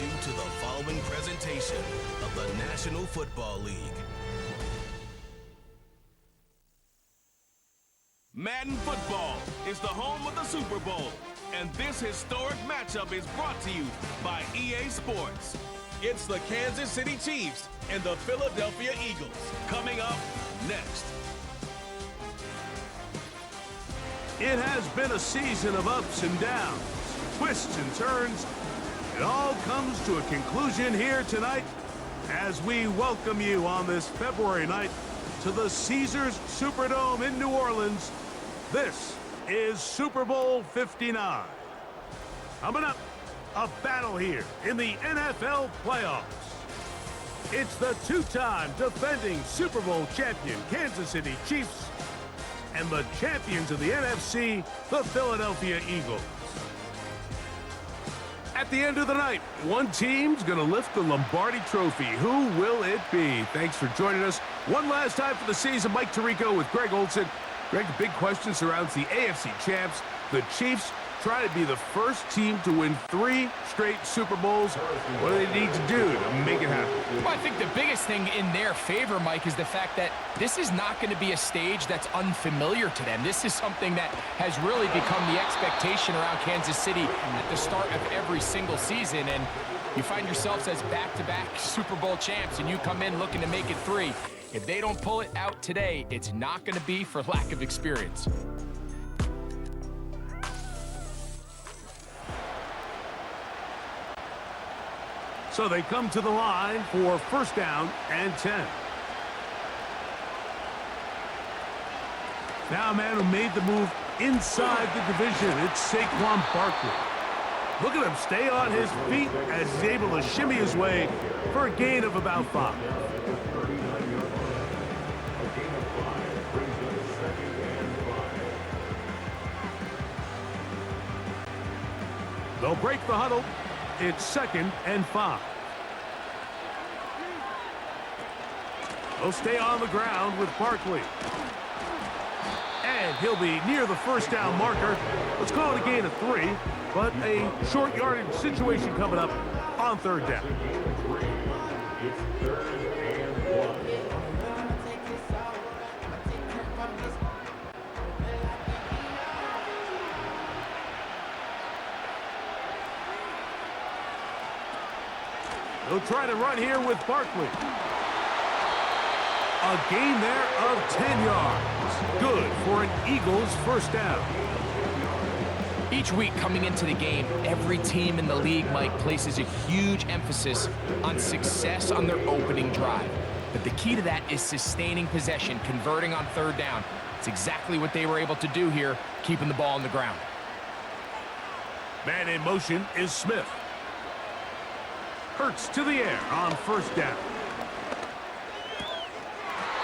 you to the following presentation of the National Football League. Madden Football is the home of the Super Bowl, and this historic matchup is brought to you by EA Sports. It's the Kansas City Chiefs and the Philadelphia Eagles coming up next. It has been a season of ups and downs, twists and turns. It all comes to a conclusion here tonight as we welcome you on this February night to the Caesars Superdome in New Orleans. This is Super Bowl 59. Coming up, a battle here in the NFL playoffs. It's the two-time defending Super Bowl champion Kansas City Chiefs and the champions of the NFC, the Philadelphia Eagles. At the end of the night, one team's going to lift the Lombardi Trophy. Who will it be? Thanks for joining us one last time for the season. Mike Tirico with Greg Olson. Greg, the big question surrounds the AFC champs. The Chiefs try to be the first team to win 3 straight Super Bowls. What do they need to do to make it happen? Well, I think the biggest thing in their favor, Mike, is the fact that this is not going to be a stage that's unfamiliar to them. This is something that has really become the expectation around Kansas City at the start of every single season. And you find yourselves as back-to-back Super Bowl champs, and you come in looking to make it 3. If they don't pull it out today, it's not going to be for lack of experience. So they come to the line for first down and 10. Now a man who made the move inside the division. It's Saquon Barkley. Look at him stay on his feet as he's able to shimmy his way for a gain of about 5. They'll break the huddle. It's 2nd and 5. They'll stay on the ground with Barkley. And he'll be near the first down marker. Let's call it a gain of 3, but a short yardage situation coming up on 3rd down. It's 3rd and 1. They'll try to run here with Barkley. A gain there of 10 yards. Good for an Eagles first down. Each week coming into the game, every team in the league, Mike, places a huge emphasis on success on their opening drive. But the key to that is sustaining possession, converting on 3rd down. It's exactly what they were able to do here, keeping the ball on the ground. Man in motion is Smith. Hurts to the air on first down.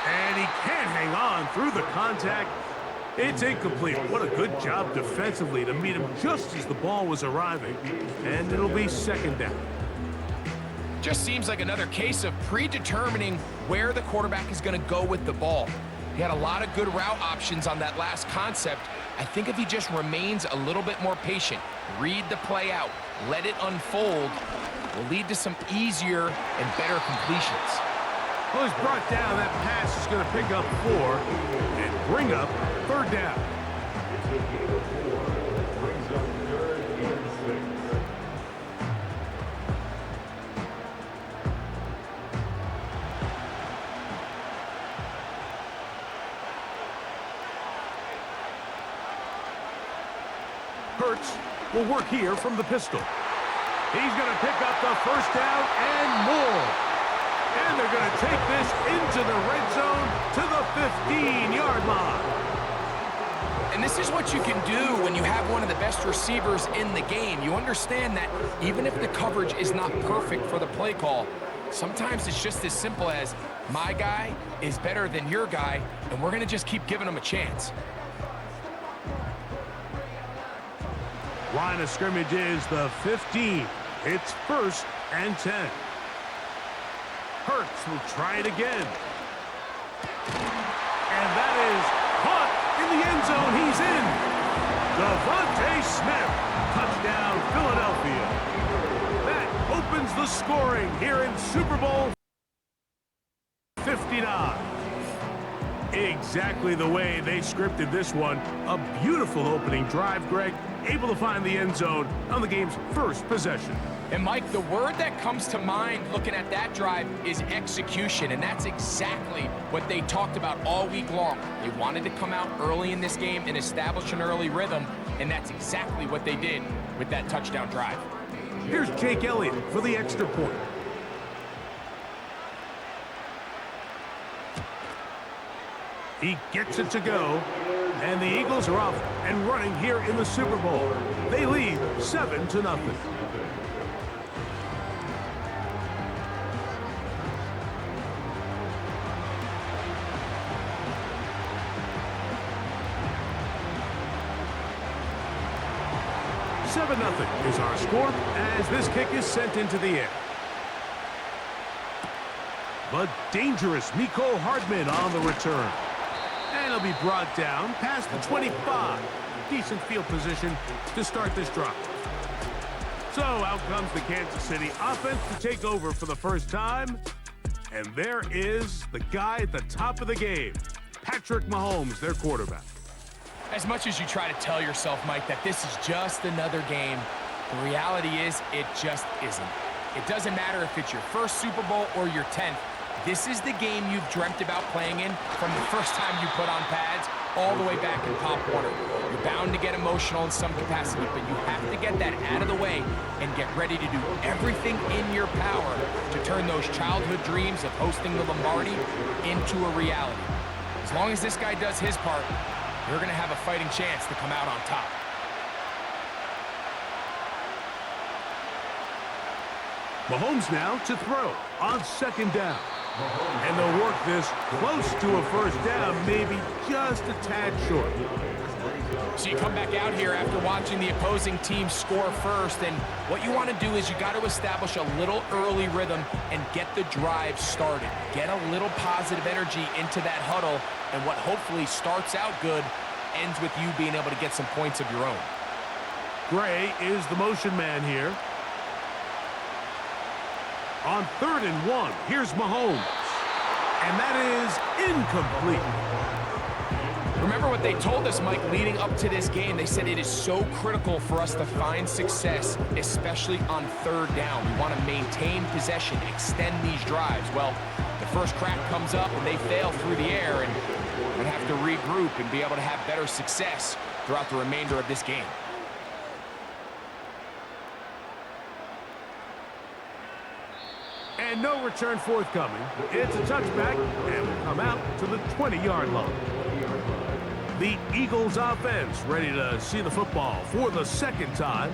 And he can't hang on through the contact. It's incomplete. What a good job defensively to meet him just as the ball was arriving. And it'll be 2nd down. Just seems like another case of predetermining where the quarterback is going to go with the ball. He had a lot of good route options on that last concept. I think if he just remains a little bit more patient, read the play out, let it unfold, will lead to some easier and better completions. Well, he's brought down. That pass is going to pick up 4 and bring up 3rd down. Brings up 3rd and 6. Hurts will work here from the pistol. He's going to pick up the first down and more. And they're going to take this into the red zone to the 15-yard line. And this is what you can do when you have one of the best receivers in the game. You understand that even if the coverage is not perfect for the play call, sometimes it's just as simple as my guy is better than your guy, and we're going to just keep giving him a chance. Line of scrimmage is the 15. It's 1st and 10. Hurts will try it again. And that is caught in the end zone. He's in. Devontae Smith. Touchdown, Philadelphia. That opens the scoring here in Super Bowl 59. Exactly the way they scripted this one. A beautiful opening drive, Greg. Able to find the end zone on the game's first possession. And Mike, the word that comes to mind looking at that drive is execution, and that's exactly what they talked about all week long. They wanted to come out early in this game and establish an early rhythm, and that's exactly what they did with that touchdown drive. Here's Jake Elliott for the extra point. He gets it to go, and the Eagles are off and running here in the Super Bowl. They lead 7-0. Nothing is our score as this kick is sent into the air. But dangerous Mecole Hardman on the return. And he'll be brought down past the 25. Decent field position to start this drive. So out comes the Kansas City offense to take over for the first time. And there is the guy at the top of the game, Patrick Mahomes, their quarterback. As much as you try to tell yourself, Mike, that this is just another game, the reality is it just isn't. It doesn't matter if it's your first Super Bowl or your 10th. This is the game you've dreamt about playing in from the first time you put on pads all the way back in Pop Warner. You're bound to get emotional in some capacity, but you have to get that out of the way and get ready to do everything in your power to turn those childhood dreams of hosting the Lombardi into a reality. As long as this guy does his part, you're going to have a fighting chance to come out on top. Mahomes now to throw on second down. And they'll work this close to a first down, maybe just a tad short. So you come back out here after watching the opposing team score first, and what you want to do is you got to establish a little early rhythm and get the drive started. Get a little positive energy into that huddle, and what hopefully starts out good ends with you being able to get some points of your own. Gray is the motion man here. On 3rd and 1, here's Mahomes. And that is incomplete. Remember what they told us, Mike, leading up to this game. They said it is so critical for us to find success, especially on 3rd down. We want to maintain possession, extend these drives. Well, the first crack comes up and they fail through the air, and we're going to have to regroup and be able to have better success throughout the remainder of this game. And no return forthcoming. It's a touchback, and will come out to the 20-yard line. The Eagles offense ready to see the football for the second time.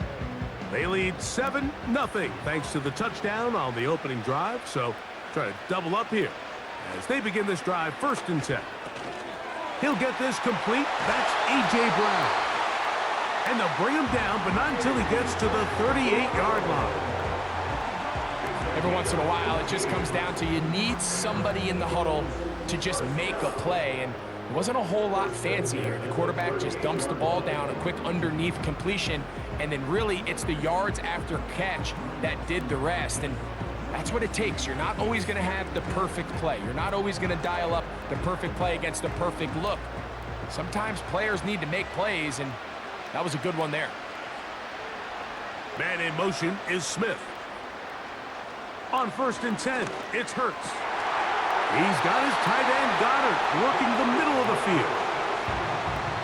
They lead 7-0 thanks to the touchdown on the opening drive. So try to double up here as they begin this drive 1st and 10. He'll get this complete. That's A.J. Brown. And they'll bring him down, but not until he gets to the 38-yard line. Every once in a while, it just comes down to you need somebody in the huddle to just make a play, and it wasn't a whole lot fancy here. The quarterback just dumps the ball down, a quick underneath completion, and then really it's the yards after catch that did the rest, and that's what it takes. You're not always going to have the perfect play. You're not always going to dial up the perfect play against the perfect look. Sometimes players need to make plays, and that was a good one there. Man in motion is Smith. On 1st and 10, it's Hurts. He's got his tight end Goddard working the middle of the field.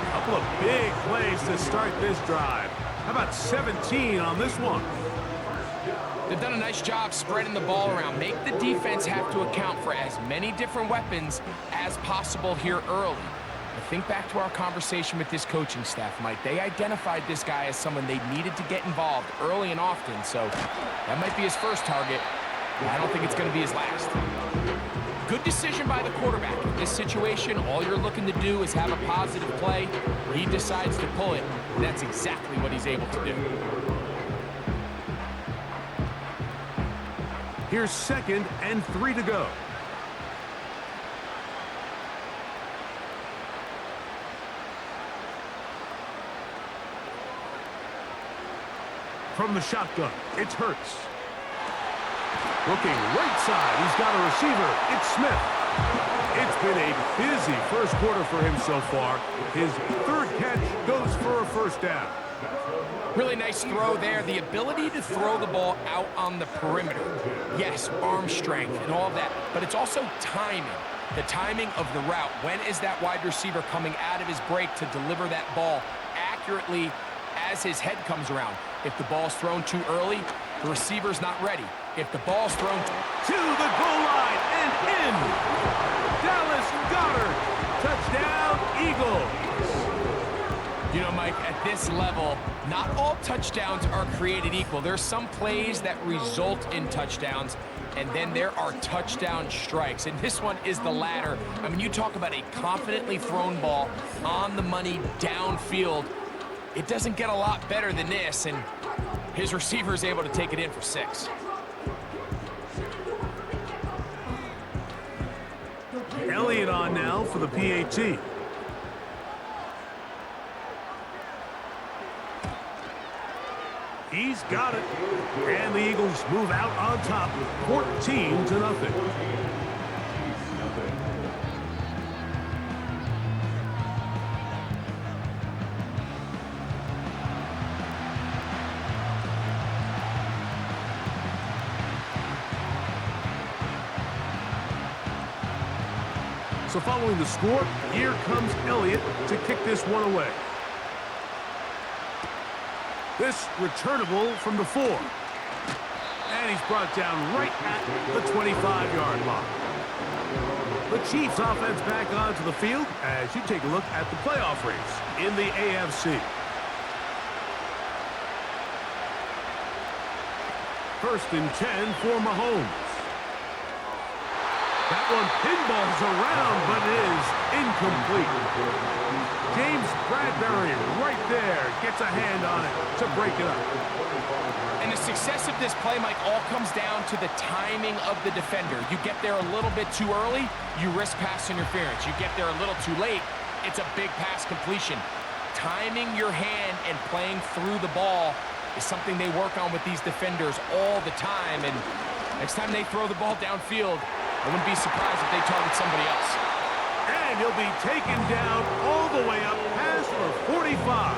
A couple of big plays to start this drive. How about 17 on this one? They've done a nice job spreading the ball around. Make the defense have to account for as many different weapons as possible here early. I think back to our conversation with this coaching staff, Mike. They identified this guy as someone they needed to get involved early and often, so that might be his first target. I don't think it's going to be his last. Good decision by the quarterback. In this situation, all you're looking to do is have a positive play. He decides to pull it, and that's exactly what he's able to do. Here's 2nd and 3 to go. From the shotgun, it's Hurts. Looking right side, he's got a receiver. It's Smith. It's been a busy first quarter for him so far. His third catch goes for a first down. Really nice throw there. The ability to throw the ball out on the perimeter. Yes, arm strength and all of that, but it's also timing. The timing of the route. When is that wide receiver coming out of his break to deliver that ball accurately as his head comes around? If the ball's thrown too early, the receiver's not ready. If the ball's thrown to the goal line and in. Dallas Goedert. Touchdown, Eagles. You know, Mike, at this level, not all touchdowns are created equal. There's some plays that result in touchdowns, and then there are touchdown strikes. And this one is the latter. I mean, you talk about a confidently thrown ball on the money downfield. It doesn't get a lot better than this, and his receiver is able to take it in for 6. Elliott on now for the PAT. He's got it. And the Eagles move out on top, 14-0. So following the score, here comes Elliott to kick this one away. This returnable from the 4. And he's brought down right at the 25-yard line. The Chiefs offense back onto the field as you take a look at the playoff race in the AFC. First and 10 for Mahomes. That one pinballs around, but it is incomplete. James Bradbury right there gets a hand on it to break it up. And the success of this play, Mike, all comes down to the timing of the defender. You get there a little bit too early, you risk pass interference. You get there a little too late, it's a big pass completion. Timing your hand and playing through the ball is something they work on with these defenders all the time. And next time they throw the ball downfield, I wouldn't be surprised if they target somebody else. And he'll be taken down all the way up past the 45.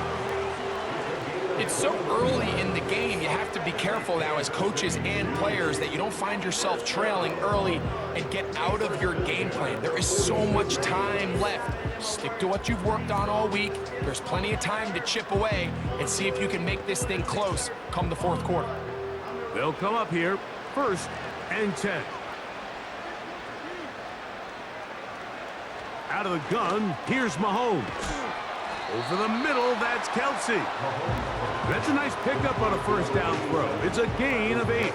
It's so early in the game, you have to be careful now as coaches and players that you don't find yourself trailing early and get out of your game plan. There is so much time left. Stick to what you've worked on all week. There's plenty of time to chip away and see if you can make this thing close come the fourth quarter. They'll come up here, 1st and 10. Out of the gun, here's Mahomes. Over the middle, that's Kelsey. That's a nice pickup on a first down throw. It's a gain of 8.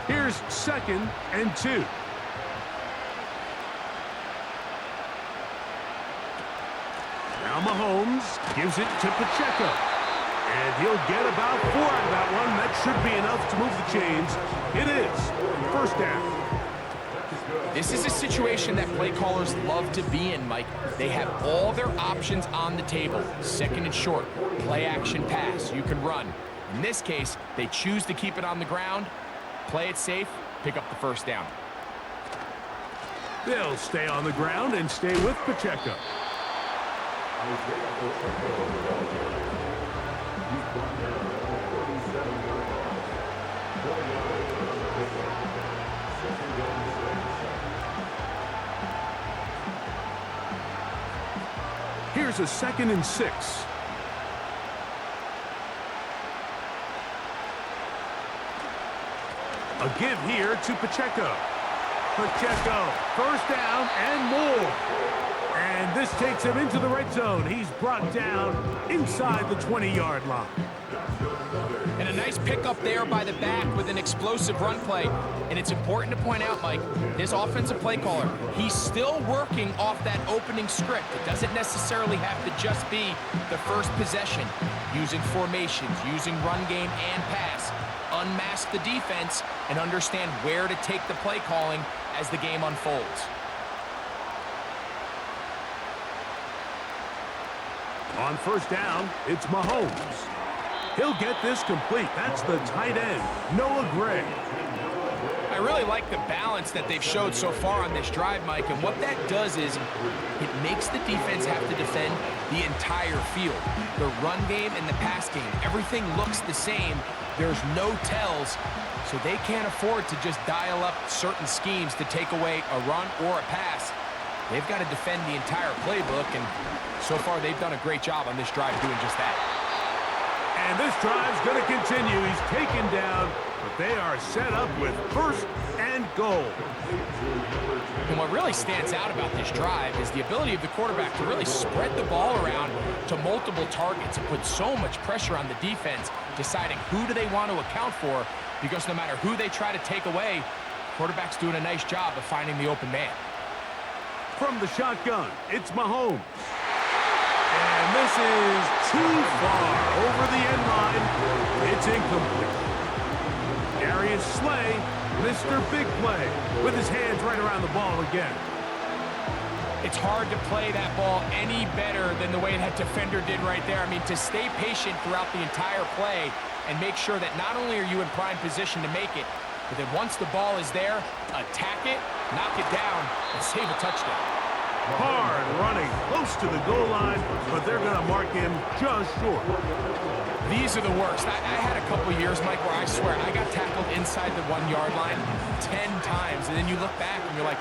Here's 2nd and 2. Now Mahomes gives it to Pacheco. And he'll get about 4 out of that one. That should be enough to move the chains. It is 1st down. This is a situation that play callers love to be in, Mike. They have all their options on the table. 2nd and short, play action pass. You can run. In this case, they choose to keep it on the ground, play it safe, pick up the 1st down. They'll stay on the ground and stay with Pacheco. Here's a 2nd and 6. A give here to Pacheco. Pacheco, 1st down and more. And this takes him into the red zone. He's brought down inside the 20-yard line. And a nice pickup there by the back with an explosive run play. And it's important to point out, Mike, this offensive play caller, he's still working off that opening script. It doesn't necessarily have to just be the first possession. Using formations, using run game and pass. Unmask the defense and understand where to take the play calling as the game unfolds. On first down, it's Mahomes. He'll get this complete. That's the tight end, Noah Gray. I really like the balance that they've showed so far on this drive, Mike, and what that does is it makes the defense have to defend the entire field. The run game and the pass game, everything looks the same. There's no tells, so they can't afford to just dial up certain schemes to take away a run or a pass. They've got to defend the entire playbook, and so far they've done a great job on this drive doing just that. And this drive's going to continue. He's taken down, but they are set up with first and goal. And what really stands out about this drive is the ability of the quarterback to really spread the ball around to multiple targets and put so much pressure on the defense, deciding who do they want to account for, because no matter who they try to take away, quarterback's doing a nice job of finding the open man. From the shotgun, it's Mahomes. And this is too far over the end line. It's incomplete. Darius Slay, Mr. Big Play, with his hands right around the ball again. It's hard to play that ball any better than the way that defender did right there. I mean, to stay patient throughout the entire play and make sure that not only are you in prime position to make it, but then once the ball is there, attack it, knock it down, and save a touchdown. Hard running, close to the goal line, but they're going to mark him just short. These are the worst. I had a couple years, Mike, where I swear I got tackled inside the 1-yard line 10 times, and then you look back and you're like,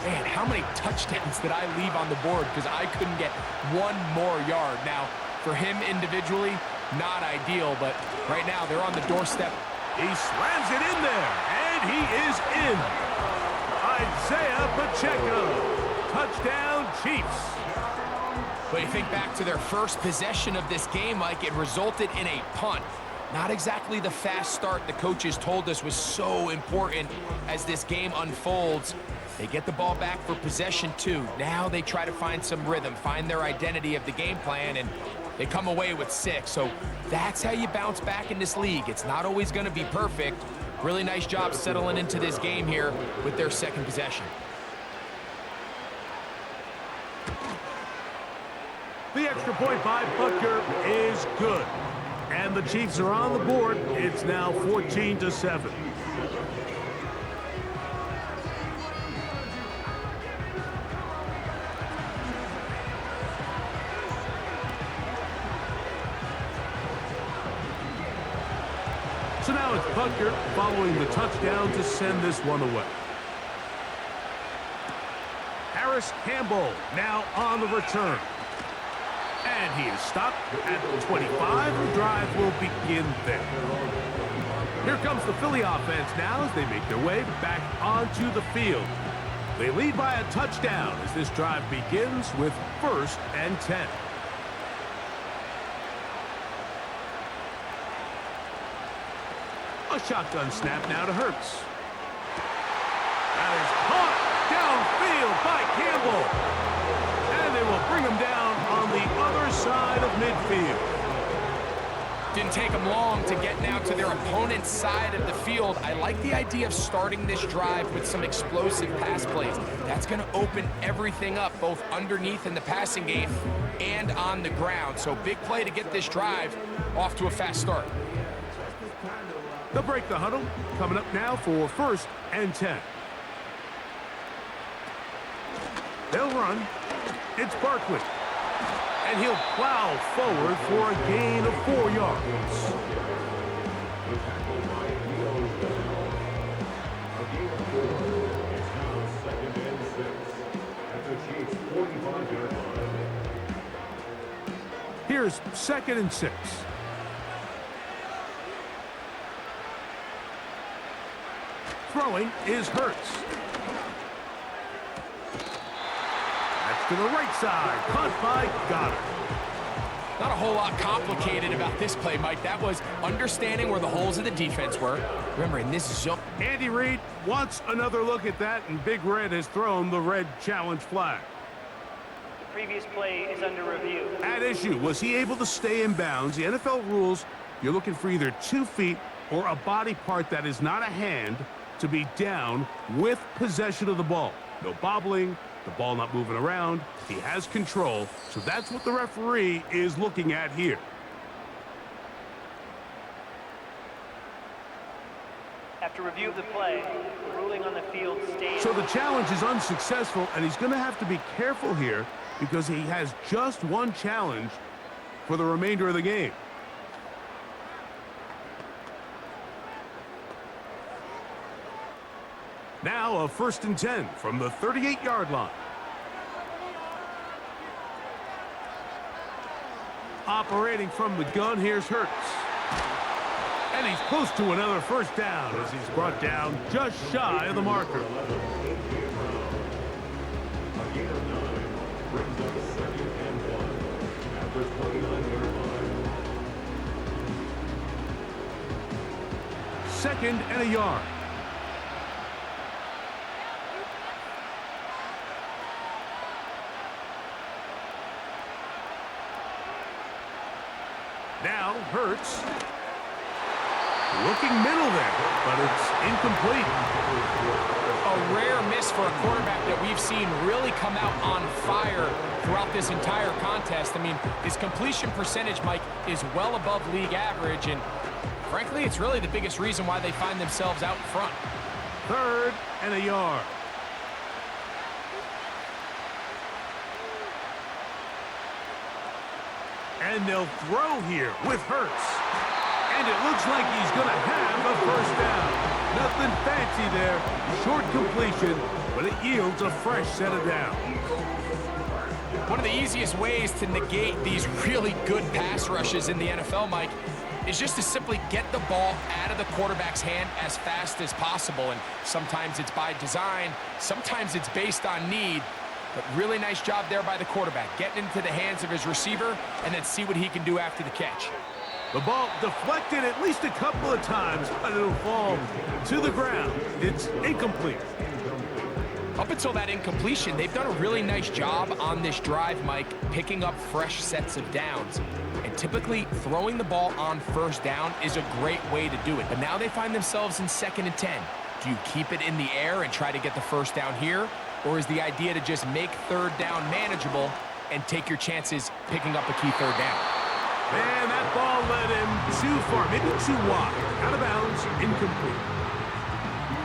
man, how many touchdowns did I leave on the board because I couldn't get one more yard? Now, for him individually, not ideal, but right now they're on the doorstep. He slams it in there, and he is in. Isaiah Pacheco. Touchdown, Chiefs. But you think back to their first possession of this game, Mike, it resulted in a punt. Not exactly the fast start the coaches told us was so important as this game unfolds. They get the ball back for possession 2. Now they try to find some rhythm, find their identity of the game plan, and they come away with 6. So that's how you bounce back in this league. It's not always going to be perfect. Really nice job settling into this game here with their second possession. The extra point by Butker is good. And the Chiefs are on the board. It's now 14-7. So now it's Butker following the touchdown to send this one away. Harris Campbell now on the return. And he is stopped at the 25. The drive will begin there. Here comes the Philly offense now as they make their way back onto the field. They lead by a touchdown as this drive begins with 1st and 10. A shotgun snap now to Hurts. That is caught downfield by Campbell. And they will bring him down on the other side of midfield. Didn't take them long to get now to their opponent's side of the field. I like the idea of starting this drive with some explosive pass plays. That's going to open everything up, both underneath in the passing game and on the ground. So big play to get this drive off to a fast start. They'll break the huddle. Coming up now for 1st and 10. They'll run. It's Barkley. And he'll plow forward for a gain of 4 yards. Here's 2nd and 6. Throwing is Hurts. That's to the right side. Caught by Goddard. Not a whole lot complicated about this play, Mike. That was understanding where the holes of the defense were. Remember, in this zone... Andy Reid wants another look at that, and Big Red has thrown the red challenge flag. The previous play is under review. At issue, was he able to stay in bounds? The NFL rules, you're looking for either 2 feet or a body part that is not a hand to be down with possession of the ball. No bobbling, The ball not moving around. He has control, so that's what the referee is looking at here. After review of the play, the ruling on the field stands. So the challenge is unsuccessful, and he's going to have to be careful here because he has just one challenge for the remainder of the game. Now a 1st and 10 from the 38-yard line. Operating from the gun, here's Hurts. And he's close to another first down as he's brought down just shy of the marker. A gain of 9 brings up 2nd and 1 at the 29-yard line. 2nd and a yard. Now Hurts. Looking middle there, but it's incomplete. A rare miss for a quarterback that we've seen really come out on fire throughout this entire contest. I mean, his completion percentage, Mike, is well above league average, and frankly, it's really the biggest reason why they find themselves out front. 3rd and a yard. And they'll throw here with Hurts. And it looks like he's going to have a first down. Nothing fancy there. Short completion, but it yields a fresh set of downs. One of the easiest ways to negate these really good pass rushes in the NFL, Mike, is just to simply get the ball out of the quarterback's hand as fast as possible. And sometimes it's by design, sometimes it's based on need. But really nice job there by the quarterback, getting into the hands of his receiver and then see what he can do after the catch. The ball deflected at least a couple of times, but it'll fall to the ground. It's incomplete. Up until that incompletion, they've done a really nice job on this drive, Mike, picking up fresh sets of downs. And typically, throwing the ball on first down is a great way to do it. But now they find themselves in 2nd and 10. Do you keep it in the air and try to get the first down here? Or is the idea to just make 3rd down manageable and take your chances picking up a key 3rd down? And that ball led him too far, maybe too wide. Out of bounds, incomplete.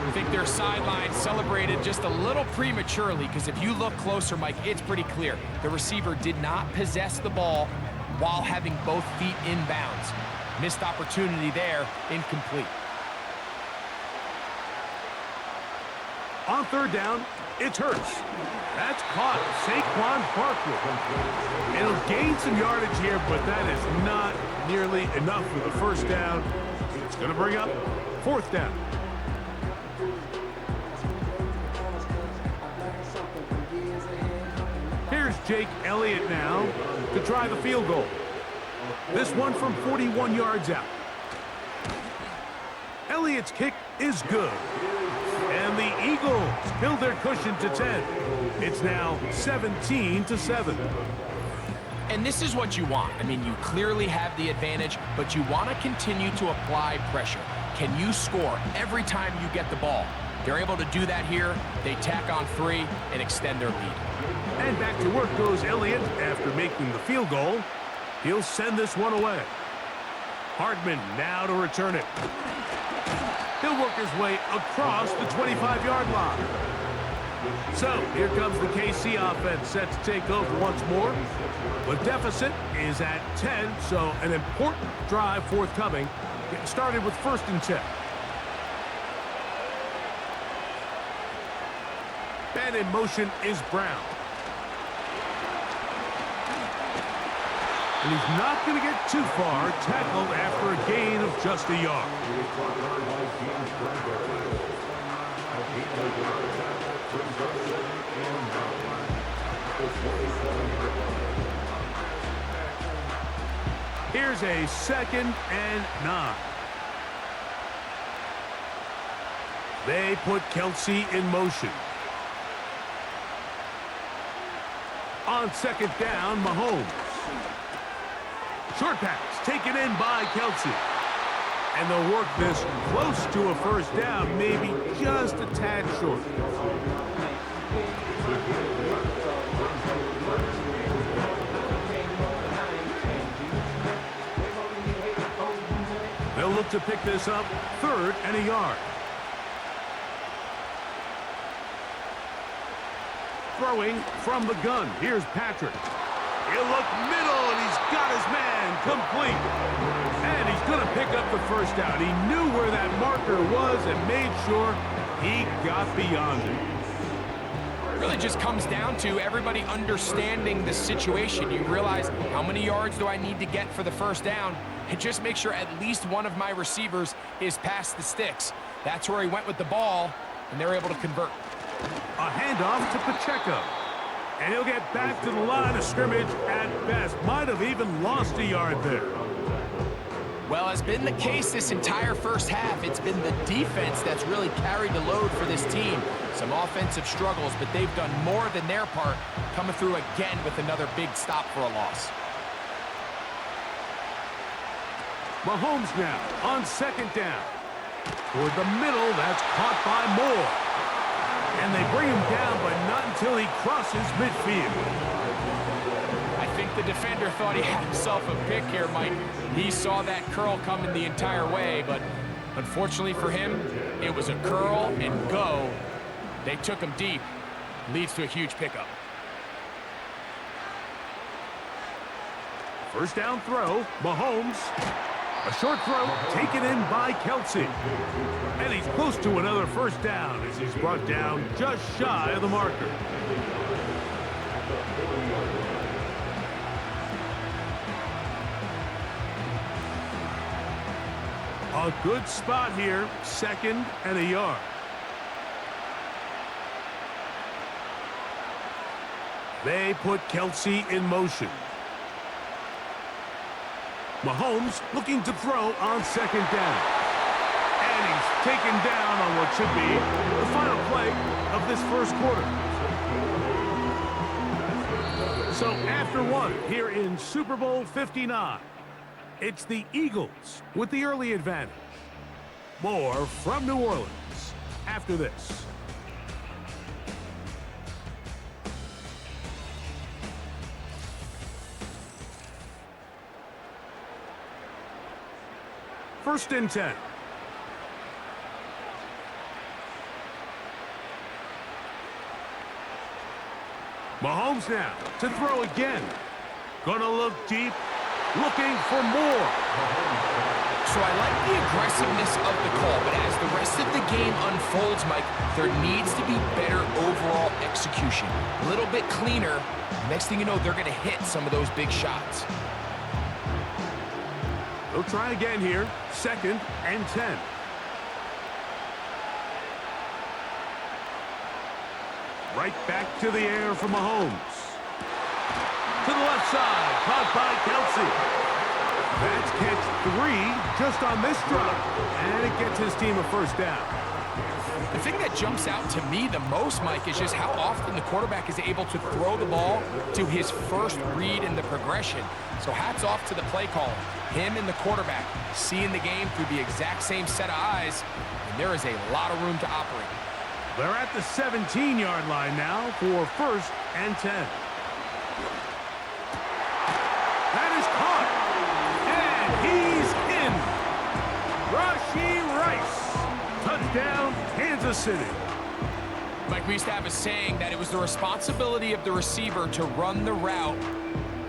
I think their sideline celebrated just a little prematurely because if you look closer, Mike, it's pretty clear. The receiver did not possess the ball while having both feet in bounds. Missed opportunity there, incomplete. On 3rd down, it's Hurts. That's caught. Saquon Barkley. It'll gain some yardage here, but that is not nearly enough for the first down. It's going to bring up 4th down. Here's Jake Elliott now to try the field goal. This one from 41 yards out. Elliott's kick is good. And the Eagles build their cushion to 10. It's now 17-7. And this is what you want. I mean, you clearly have the advantage, but you want to continue to apply pressure. Can you score every time you get the ball? They're able to do that here. They tack on 3 and extend their lead. And back to work goes Elliott after making the field goal. He'll send this one away. Hardman now to return it. He'll work his way across the 25-yard line. So here comes the KC offense set to take over once more. The deficit is at 10, so an important drive forthcoming. Getting started with 1st and 10. And in motion is Brown. And he's not going to get too far, tackled after a gain of just a yard. Here's a 2nd and 9. They put Kelsey in motion. On 2nd down, Mahomes. Short pass taken in by Kelsey. And they'll work this close to a first down, maybe just a tad short. They'll look to pick this up, 3rd and a yard. Throwing from the gun. Here's Patrick. He'll look middle, and he's got his man complete. And he's going to pick up the first down. He knew where that marker was and made sure he got beyond it. It really just comes down to everybody understanding the situation. You realize, how many yards do I need to get for the first down? And just make sure at least one of my receivers is past the sticks. That's where he went with the ball, and they're able to convert. A handoff to Pacheco. And he'll get back to the line of scrimmage at best. Might have even lost a yard there. Well, has been the case this entire first half. It's been the defense that's really carried the load for this team. Some offensive struggles, but they've done more than their part, coming through again with another big stop for a loss. Mahomes now on 2nd down. Toward the middle, that's caught by Moore. And they bring him down, but not until he crosses midfield. I think the defender thought he had himself a pick here, Mike. He saw that curl coming the entire way, but unfortunately for him, it was a curl and go. They took him deep. Leads to a huge pickup. First down throw, Mahomes. A short throw taken in by Kelsey. And he's close to another first down as he's brought down just shy of the marker. A good spot here, 2nd and a yard. They put Kelsey in motion. Mahomes looking to throw on 2nd down. And he's taken down on what should be the final play of this first quarter. So after one here in Super Bowl 59, it's the Eagles with the early advantage. More from New Orleans after this. First and 10. Mahomes now to throw again. Gonna look deep, looking for more. So I like the aggressiveness of the call, but as the rest of the game unfolds, Mike, there needs to be better overall execution. A little bit cleaner. Next thing you know, they're gonna hit some of those big shots. They'll try again here. 2nd and 10. Right back to the air for Mahomes. To the left side, caught by Kelsey. That's catch 3 just on this drive. And it gets his team a first down. The thing that jumps out to me the most, Mike, is just how often the quarterback is able to throw the ball to his first read in the progression. So hats off to the play caller. Him and the quarterback seeing the game through the exact same set of eyes, and there is a lot of room to operate. They're at the 17-yard line now for 1st and 10. That is caught. And he's in. Rashee Rice. Touchdown, Kansas City. Mike, we used to have a saying that it was the responsibility of the receiver to run the route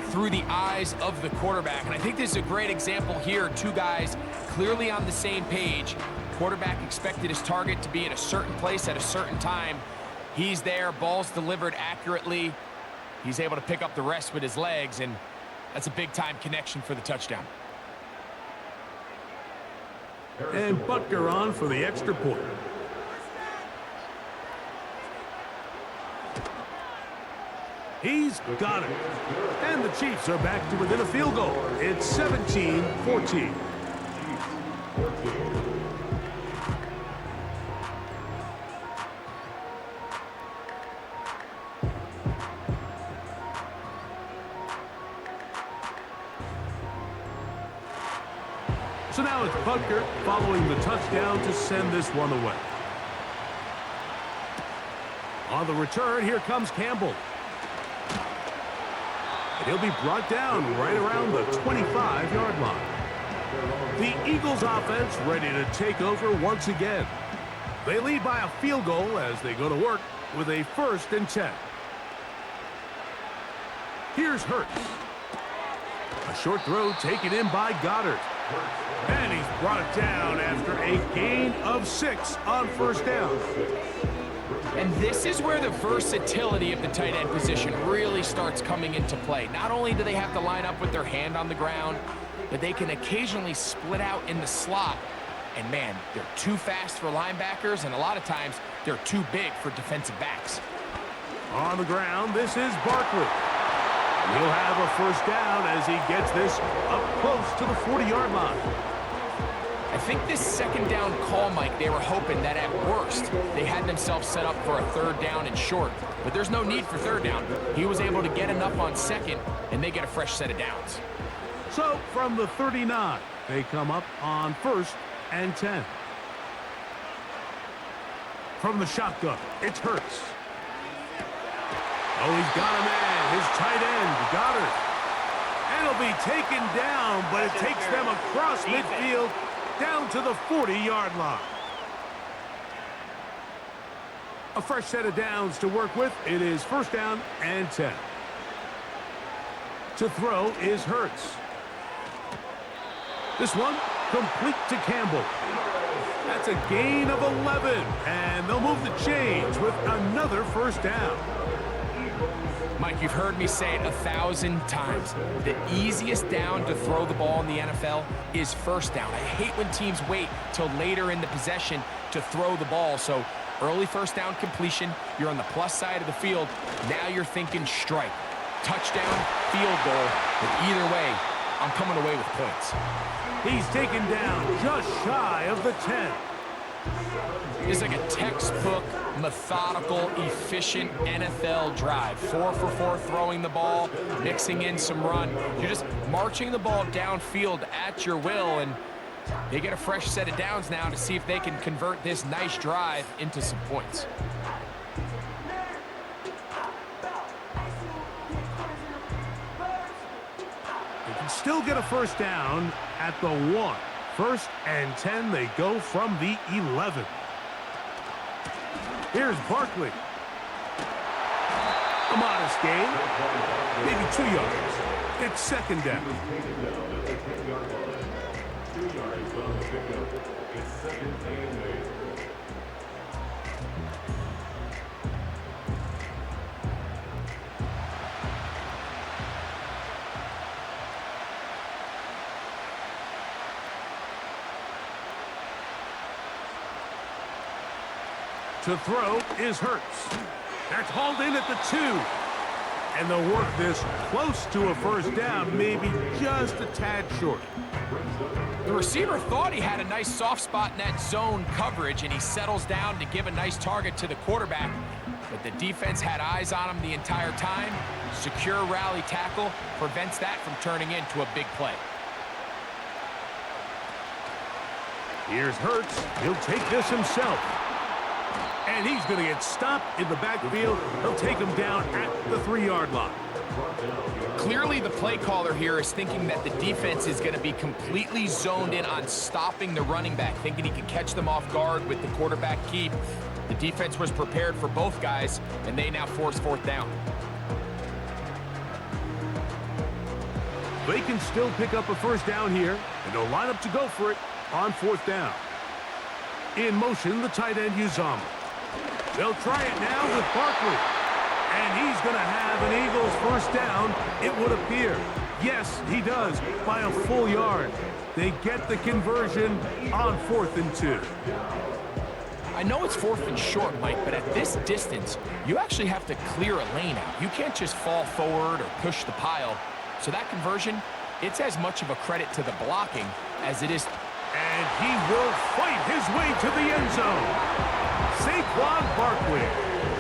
through the eyes of the quarterback. And I think this is a great example here. Two guys clearly on the same page. Quarterback expected his target to be at a certain place at a certain time. He's there, ball's delivered accurately. He's able to pick up the rest with his legs, and that's a big-time connection for the touchdown. And Butker on for the extra point. He's got it. And the Chiefs are back to within a field goal. It's 17-14. So now it's Butker following the touchdown to send this one away. On the return, here comes Campbell. And he'll be brought down right around the 25-yard line. The Eagles offense ready to take over once again. They lead by a field goal as they go to work with a 1st and 10. Here's Hurts. A short throw taken in by Goddard. And he's brought down after a gain of 6 on 1st down. And this is where the versatility of the tight end position really starts coming into play. Not only do they have to line up with their hand on the ground, but they can occasionally split out in the slot. And man, they're too fast for linebackers, and a lot of times they're too big for defensive backs. On the ground, this is Barkley. He'll have a 1st down as he gets this up close to the 40-yard line. I think this 2nd down call, Mike, they were hoping that at worst they had themselves set up for a 3rd down and short. But there's no need for 3rd down. He was able to get enough on 2nd, and they get a fresh set of downs. So from the 39, they come up on 1st and 10. From the shotgun, it's Hurts. Oh, he's got a man, his tight end, Goddard. And he'll be taken down, but it takes them across midfield down to the 40-yard line. A fresh set of downs to work with. It is 1st down and 10. To throw is Hurts. This one complete to Campbell. That's a gain of 11, and they'll move the chains with another 1st down. Mike, you've heard me say it 1,000 times. The easiest down to throw the ball in the NFL is 1st down. I hate when teams wait till later in the possession to throw the ball. So early 1st down completion, you're on the plus side of the field. Now you're thinking strike, touchdown, field goal. But either way, I'm coming away with points. He's taken down just shy of the 10. It's like a textbook, methodical, efficient NFL drive. 4 for 4 throwing the ball, mixing in some run. You're just marching the ball downfield at your will, and they get a fresh set of downs now to see if they can convert this nice drive into some points. They can still get a 1st down at the 1. 1st and 10, they go from the 11. Here's Barkley. A modest gain, maybe 2 yards. It's 2nd down. 2 yards on the pickup. It's 2nd and 8. To throw is Hurts. That's hauled in at the 2. And they'll work this close to a 1st down, maybe just a tad short. The receiver thought he had a nice soft spot in that zone coverage, and he settles down to give a nice target to the quarterback. But the defense had eyes on him the entire time. Secure rally tackle prevents that from turning into a big play. Here's Hurts. He'll take this himself. And he's going to get stopped in the backfield. He'll take him down at the 3-yard line. Clearly, the play caller here is thinking that the defense is going to be completely zoned in on stopping the running back, thinking he can catch them off guard with the quarterback keep. The defense was prepared for both guys, and they now force 4th down. They can still pick up a 1st down here, and they'll line up to go for it on 4th down. In motion, the tight end Uzama. They'll try it now with Barkley. And he's going to have an Eagles 1st down, it would appear. Yes, he does, by a full yard. They get the conversion on 4th and 2. I know it's 4th and short, Mike, but at this distance, you actually have to clear a lane out. You can't just fall forward or push the pile. So that conversion, it's as much of a credit to the blocking as it is. And he will fight his way to the end zone. Saquon Barkley,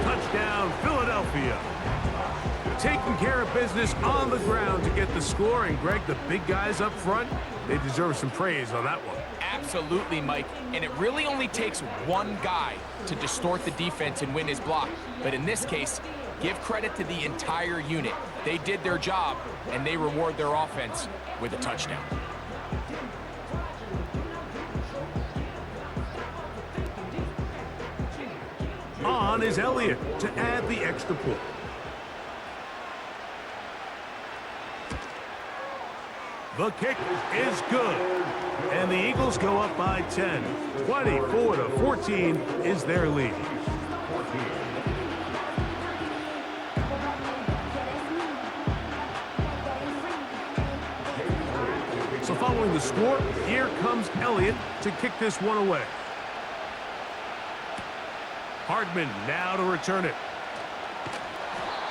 touchdown Philadelphia. Taking care of business on the ground to get the score. And Greg, the big guys up front, they deserve some praise on that one. Absolutely, Mike. And it really only takes one guy to distort the defense and win his block. But in this case, give credit to the entire unit. They did their job, and they reward their offense with a touchdown. On is Elliott to add the extra point. The kick is good. And the Eagles go up by 10. 24-14 is their lead. So following the score, here comes Elliott to kick this one away. Hardman now to return it.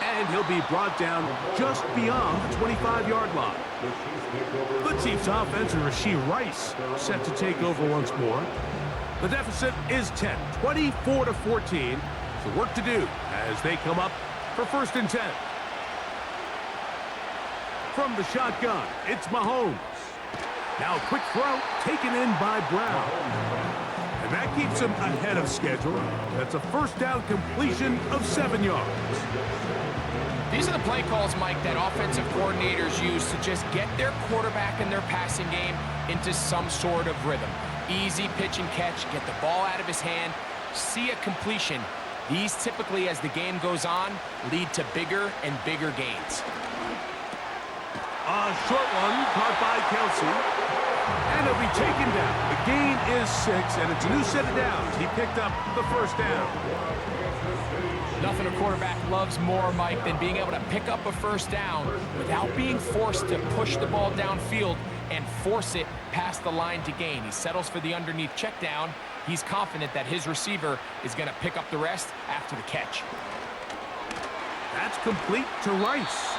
And he'll be brought down just beyond the 25-yard line. The Chiefs offense and Rashee Rice set to take over once more. The deficit is 10, 24-14. So work to do as they come up for 1st and 10. From the shotgun, it's Mahomes. Now a quick throw taken in by Brown. And that keeps him ahead of schedule. That's a 1st down completion of 7 yards. These are the play calls, Mike, that offensive coordinators use to just get their quarterback and their passing game into some sort of rhythm. Easy pitch and catch, get the ball out of his hand, see a completion. These typically, as the game goes on, lead to bigger and bigger gains. A short one caught by Kelsey. And he'll be taken down. The gain is 6, and it's a new set of downs. He picked up the 1st down. Nothing a quarterback loves more, Mike, than being able to pick up a 1st down without being forced to push the ball downfield and force it past the line to gain. He settles for the underneath check down. He's confident that his receiver is going to pick up the rest after the catch. That's complete to Rice.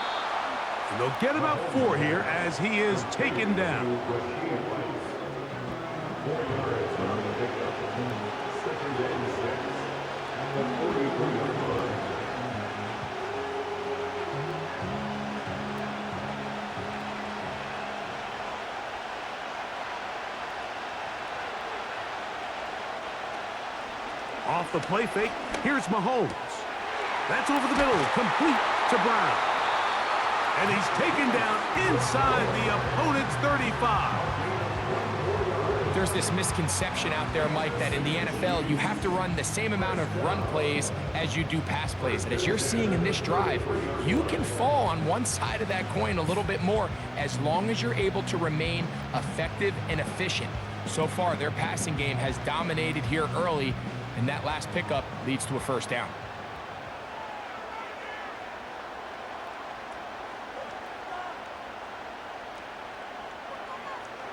And they'll get about 4 here as he is taken down. Off the play fake, here's Mahomes. That's over the middle, complete to Brown. And he's taken down inside the opponent's 35. There's this misconception out there, Mike, that in the NFL, you have to run the same amount of run plays as you do pass plays. And as you're seeing in this drive, you can fall on one side of that coin a little bit more as long as you're able to remain effective and efficient. So far, their passing game has dominated here early, and that last pickup leads to a 1st down.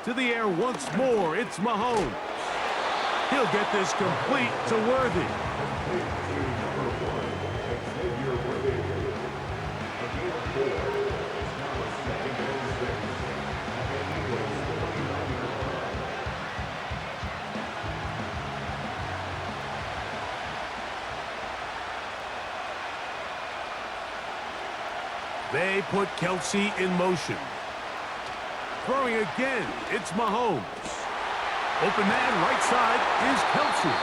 To the air once more, it's Mahomes. He'll get this complete to Worthy. They put Kelsey in motion. Throwing again, it's Mahomes. Open man, right side is Kelsey.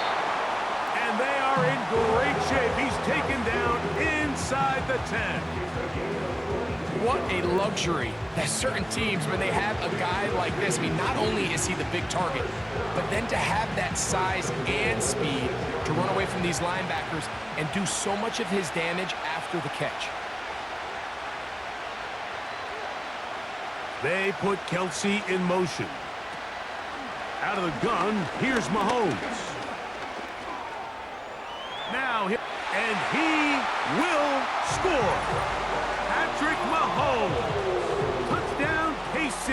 And they are in great shape. He's taken down inside the 10. What a luxury that certain teams, when they have a guy like this, I mean, not only is he the big target, but then to have that size and speed to run away from these linebackers and do so much of his damage after the catch. They put Kelsey in motion. Out of the gun, here's Mahomes. Now, and he will score. Patrick Mahomes. Touchdown, KC.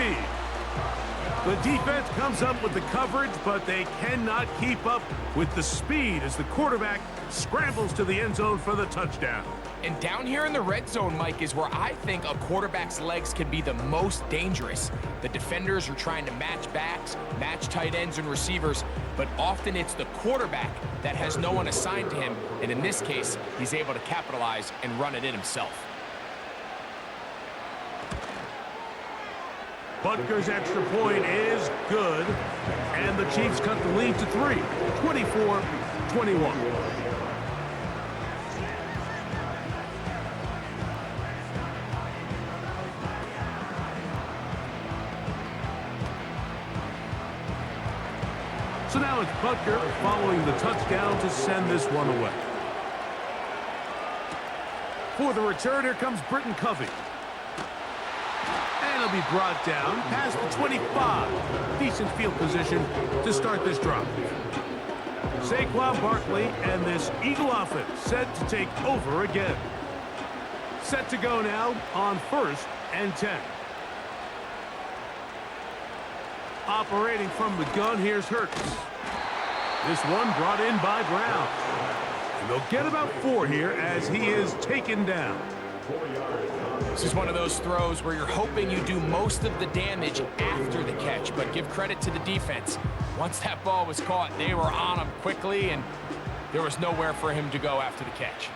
The defense comes up with the coverage, but they cannot keep up with the speed as the quarterback scrambles to the end zone for the touchdown. And down here in the red zone, Mike, is where I think a quarterback's legs can be the most dangerous. The defenders are trying to match backs, match tight ends and receivers, but often it's the quarterback that has no one assigned to him, and in this case, he's able to capitalize and run it in himself. Butker's extra point is good. And the Chiefs cut the lead to 3, 24-21. So now it's Butker following the touchdown to send this one away. For the return, here comes Britton Covey. And he'll be brought down past the 25. Decent field position to start this drive. Saquon Barkley and this Eagle offense set to take over again. Set to go now on 1st and 10. Operating from the gun, here's Hurts. This one brought in by Brown. And they'll get about 4 here as he is taken down. This is one of those throws where you're hoping you do most of the damage after the catch, but give credit to the defense. Once that ball was caught, they were on him quickly, and there was nowhere for him to go after the catch.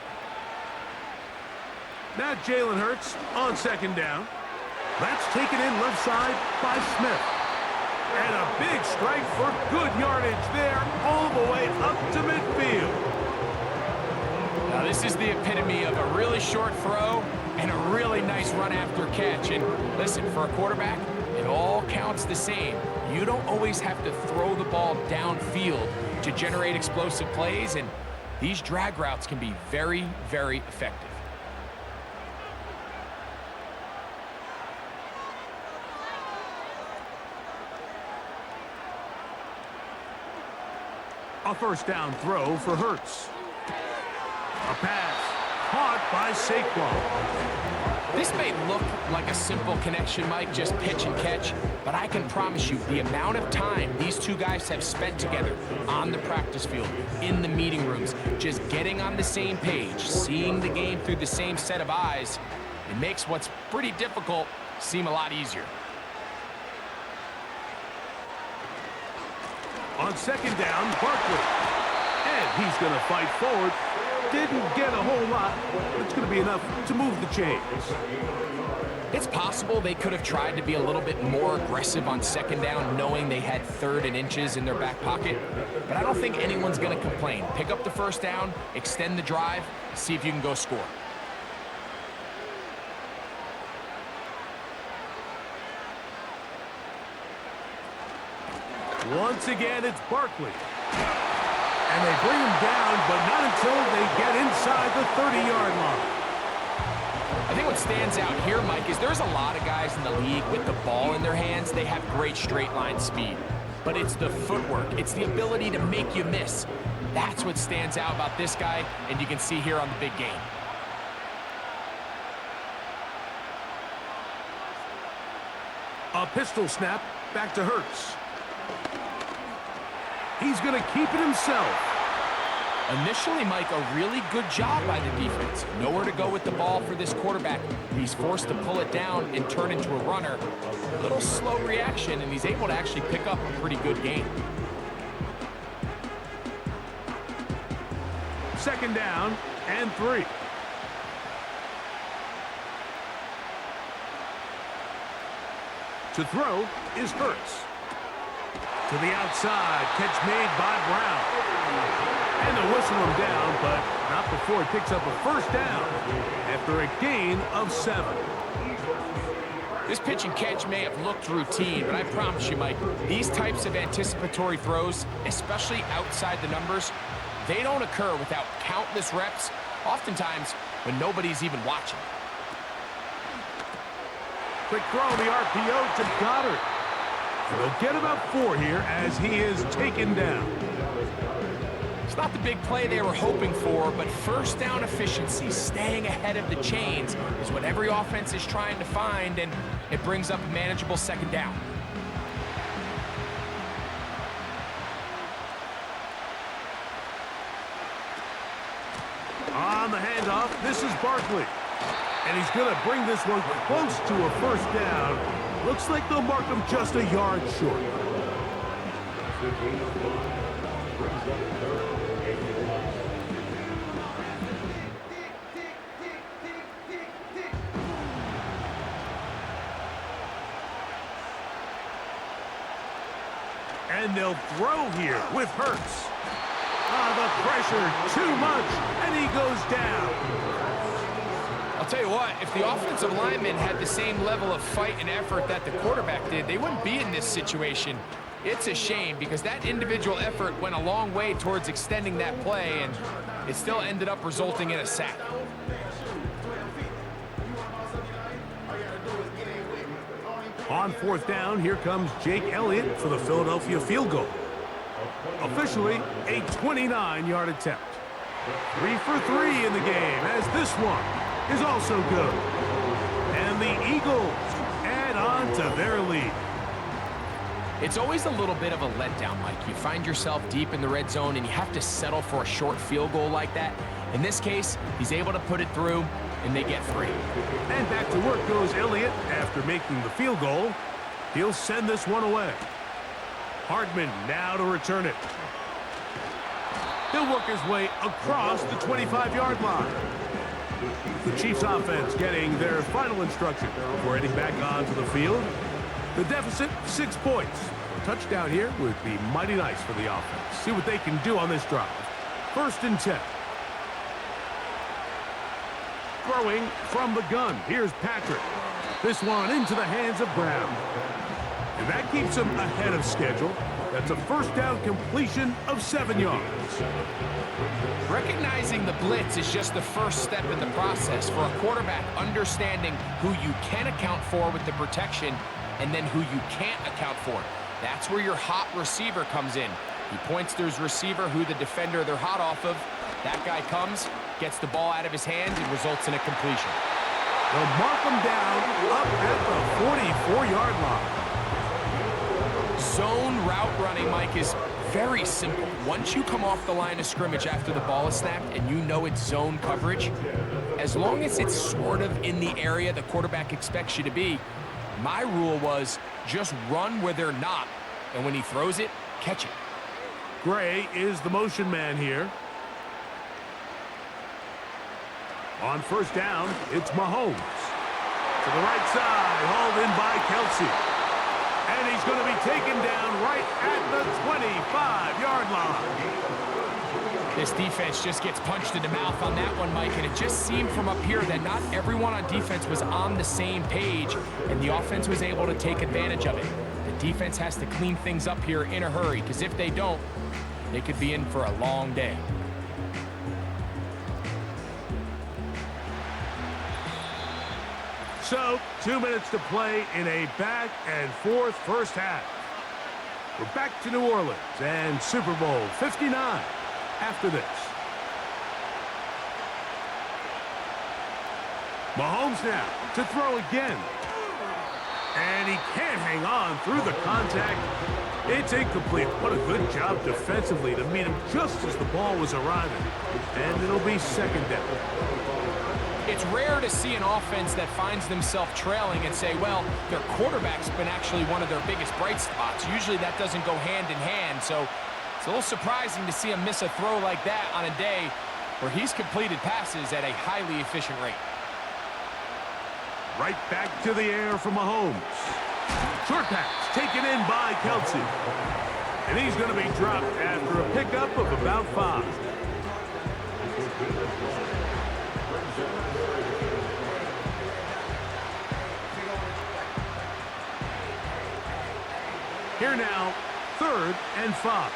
Now Jalen Hurts on 2nd down. That's taken in left side by Smith. And a big strike for good yardage there all the way up to midfield. Now this is the epitome of a really short throw and a really nice run after catch. And listen, for a quarterback, it all counts the same. You don't always have to throw the ball downfield to generate explosive plays, and these drag routes can be very, very effective. A 1st down throw for Hurts. A pass caught by Saquon. This may look like a simple connection, Mike, just pitch and catch, but I can promise you the amount of time these two guys have spent together on the practice field, in the meeting rooms, just getting on the same page, seeing the game through the same set of eyes, it makes what's pretty difficult seem a lot easier. On 2nd down, Barkley. And he's going to fight forward. Didn't get a whole lot, but it's going to be enough to move the chains. It's possible they could have tried to be a little bit more aggressive on 2nd down, knowing they had 3rd and inches in their back pocket. But I don't think anyone's going to complain. Pick up the 1st down, extend the drive, see if you can go score. Once again, it's Barkley. And they bring him down, but not until they get inside the 30-yard line. I think what stands out here, Mike, is there's a lot of guys in the league with the ball in their hands. They have great straight line speed. But it's the footwork. It's the ability to make you miss. That's what stands out about this guy, and you can see here on the big game. A pistol snap back to Hurts. He's going to keep it himself. Initially, Mike, a really good job by the defense. Nowhere to go with the ball for this quarterback. He's forced to pull it down and turn into a runner. A little slow reaction, and he's able to actually pick up a pretty good gain. 2nd down and 3. To throw is Hurts. To the outside, catch made by Brown. And they'll whistle him down, but not before he picks up a 1st down after a gain of 7. This pitch and catch may have looked routine, but I promise you, Mike, these types of anticipatory throws, especially outside the numbers, they don't occur without countless reps, oftentimes when nobody's even watching. Quick throw on the RPO to Goddard. They'll get about 4 here as he is taken down. It's not the big play they were hoping for, but 1st down efficiency, staying ahead of the chains, is what every offense is trying to find, and it brings up a manageable 2nd down. On the handoff, this is Barkley. And he's going to bring this one close to a 1st down. Looks like they'll mark him just a yard short. they'll throw here with Hurts. The pressure, too much, and he goes down. I'll tell you what, if the offensive lineman had the same level of fight and effort that the quarterback did, they wouldn't be in this situation. It's a shame because that individual effort went a long way towards extending that play, and it still ended up resulting in a sack. On fourth down, here comes Jake Elliott for the Philadelphia field goal. Officially, a 29-yard attempt. 3 for 3 in the game, as this one is also good. And the Eagles add on to their lead. It's always a little bit of a letdown, Mike. You find yourself deep in the red zone, and you have to settle for a short field goal like that. In this case, he's able to put it through, and they get 3. And back to work goes Elliott after making the field goal. He'll send this one away. Hardman now to return it. He'll work his way across the 25-yard line. The Chiefs offense getting their final instruction before heading back onto the field. The deficit, 6 points. A touchdown here would be mighty nice for the offense. See what they can do on this drive. 1st and 10. Throwing from the gun. Here's Patrick. This one into the hands of Brown. And that keeps him ahead of schedule. That's a 1st down completion of 7 yards. Recognizing the blitz is just the first step in the process for a quarterback understanding who you can account for with the protection and then who you can't account for. That's where your hot receiver comes in. He points to his receiver, who the defender they're hot off of. That guy comes, gets the ball out of his hands, and results in a completion. They'll mark him down up at the 44-yard line. Zone route running, Mike, is very simple. Once you come off the line of scrimmage after the ball is snapped and you know it's zone coverage, as long as it's sort of in the area the quarterback expects you to be, my rule was just run where they're not, and when he throws it, catch it. Gray is the motion man here. On 1st down, it's Mahomes. To the right side, hauled in by Kelsey. And he's going to be taken down right at the 25-yard line. This defense just gets punched in the mouth on that one, Mike, and it just seemed from up here that not everyone on defense was on the same page, and the offense was able to take advantage of it. The defense has to clean things up here in a hurry, because if they don't, they could be in for a long day. So, 2 minutes to play in a back-and-forth first half. We're back to New Orleans and Super Bowl 59 after this. Mahomes now to throw again. And he can't hang on through the contact. It's incomplete. What a good job defensively to meet him just as the ball was arriving. And it'll be 2nd down. It's rare to see an offense that finds themselves trailing and say, well, their quarterback's been actually one of their biggest bright spots. Usually that doesn't go hand in hand, so it's a little surprising to see him miss a throw like that on a day where he's completed passes at a highly efficient rate. Right back to the air from Mahomes. Short pass taken in by Kelsey. And he's going to be dropped after a pickup of about 5. Here now, 3rd and 5.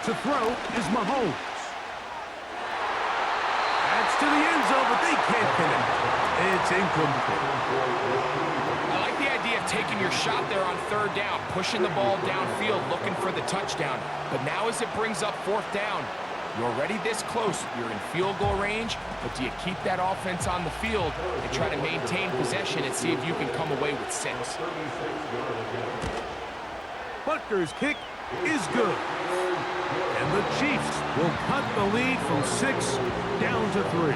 To throw is Mahomes. That's to the end zone, but they can't connect. It's incomplete. I like the idea of taking your shot there on 3rd down, pushing the ball downfield, looking for the touchdown. But now as it brings up 4th down, you're already this close. You're in field goal range, but do you keep that offense on the field and try to maintain possession and see if you can come away with 6? Butker's kick is good. And the Chiefs will cut the lead from 6 down to 3.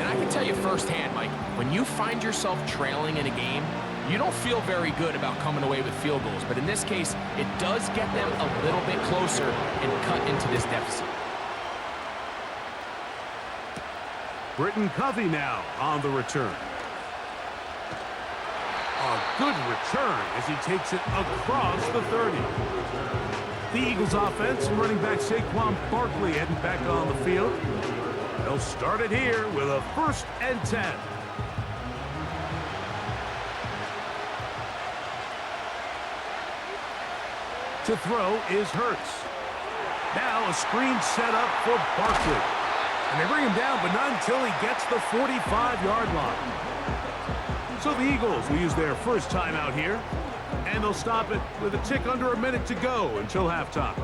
And I can tell you firsthand, Mike, when you find yourself trailing in a game, you don't feel very good about coming away with field goals. But in this case, it does get them a little bit closer and cut into this deficit. Britton Covey now on the return. A good return as he takes it across the 30. The Eagles offense and running back Saquon Barkley heading back on the field. They'll start it here with a 1st and 10. To throw is Hurts. Now a screen set up for Barkley. And they bring him down, but not until he gets the 45-yard line. So the Eagles will use their first timeout here, and they'll stop it with a tick under a minute to go until halftime.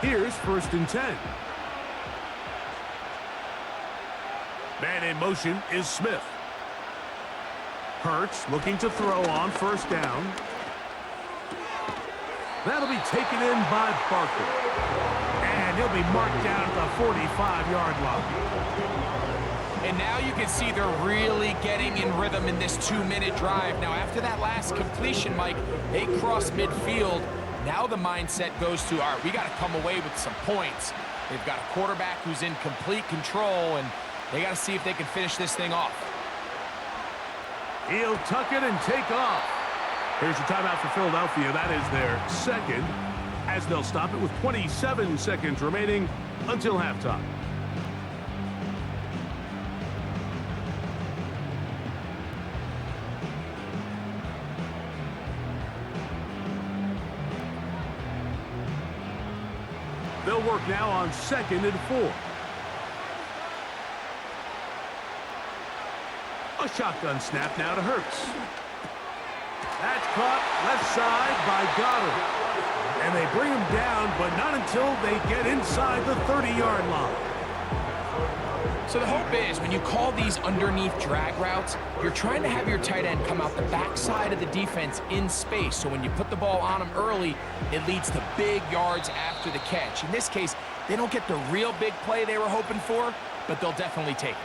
Here's 1st and 10. Man in motion is Smith. Hurts looking to throw on 1st down. That'll be taken in by Barkley. And he'll be marked down at the 45-yard line. And now you can see they're really getting in rhythm in this 2-minute drive. Now, after that last completion, Mike, they cross midfield. Now the mindset goes to, all right, we got to come away with some points. They've got a quarterback who's in complete control, and they got to see if they can finish this thing off. He'll tuck it and take off. Here's your timeout for Philadelphia. That is their 2nd, as they'll stop it with 27 seconds remaining until halftime. They'll work now on 2nd and 4. A shotgun snap now to Hurts. That's caught left side by Goddard. And they bring him down, but not until they get inside the 30-yard line. So the hope is when you call these underneath drag routes, you're trying to have your tight end come out the backside of the defense in space. So when you put the ball on him early, it leads to big yards after the catch. In this case, they don't get the real big play they were hoping for, but they'll definitely take it.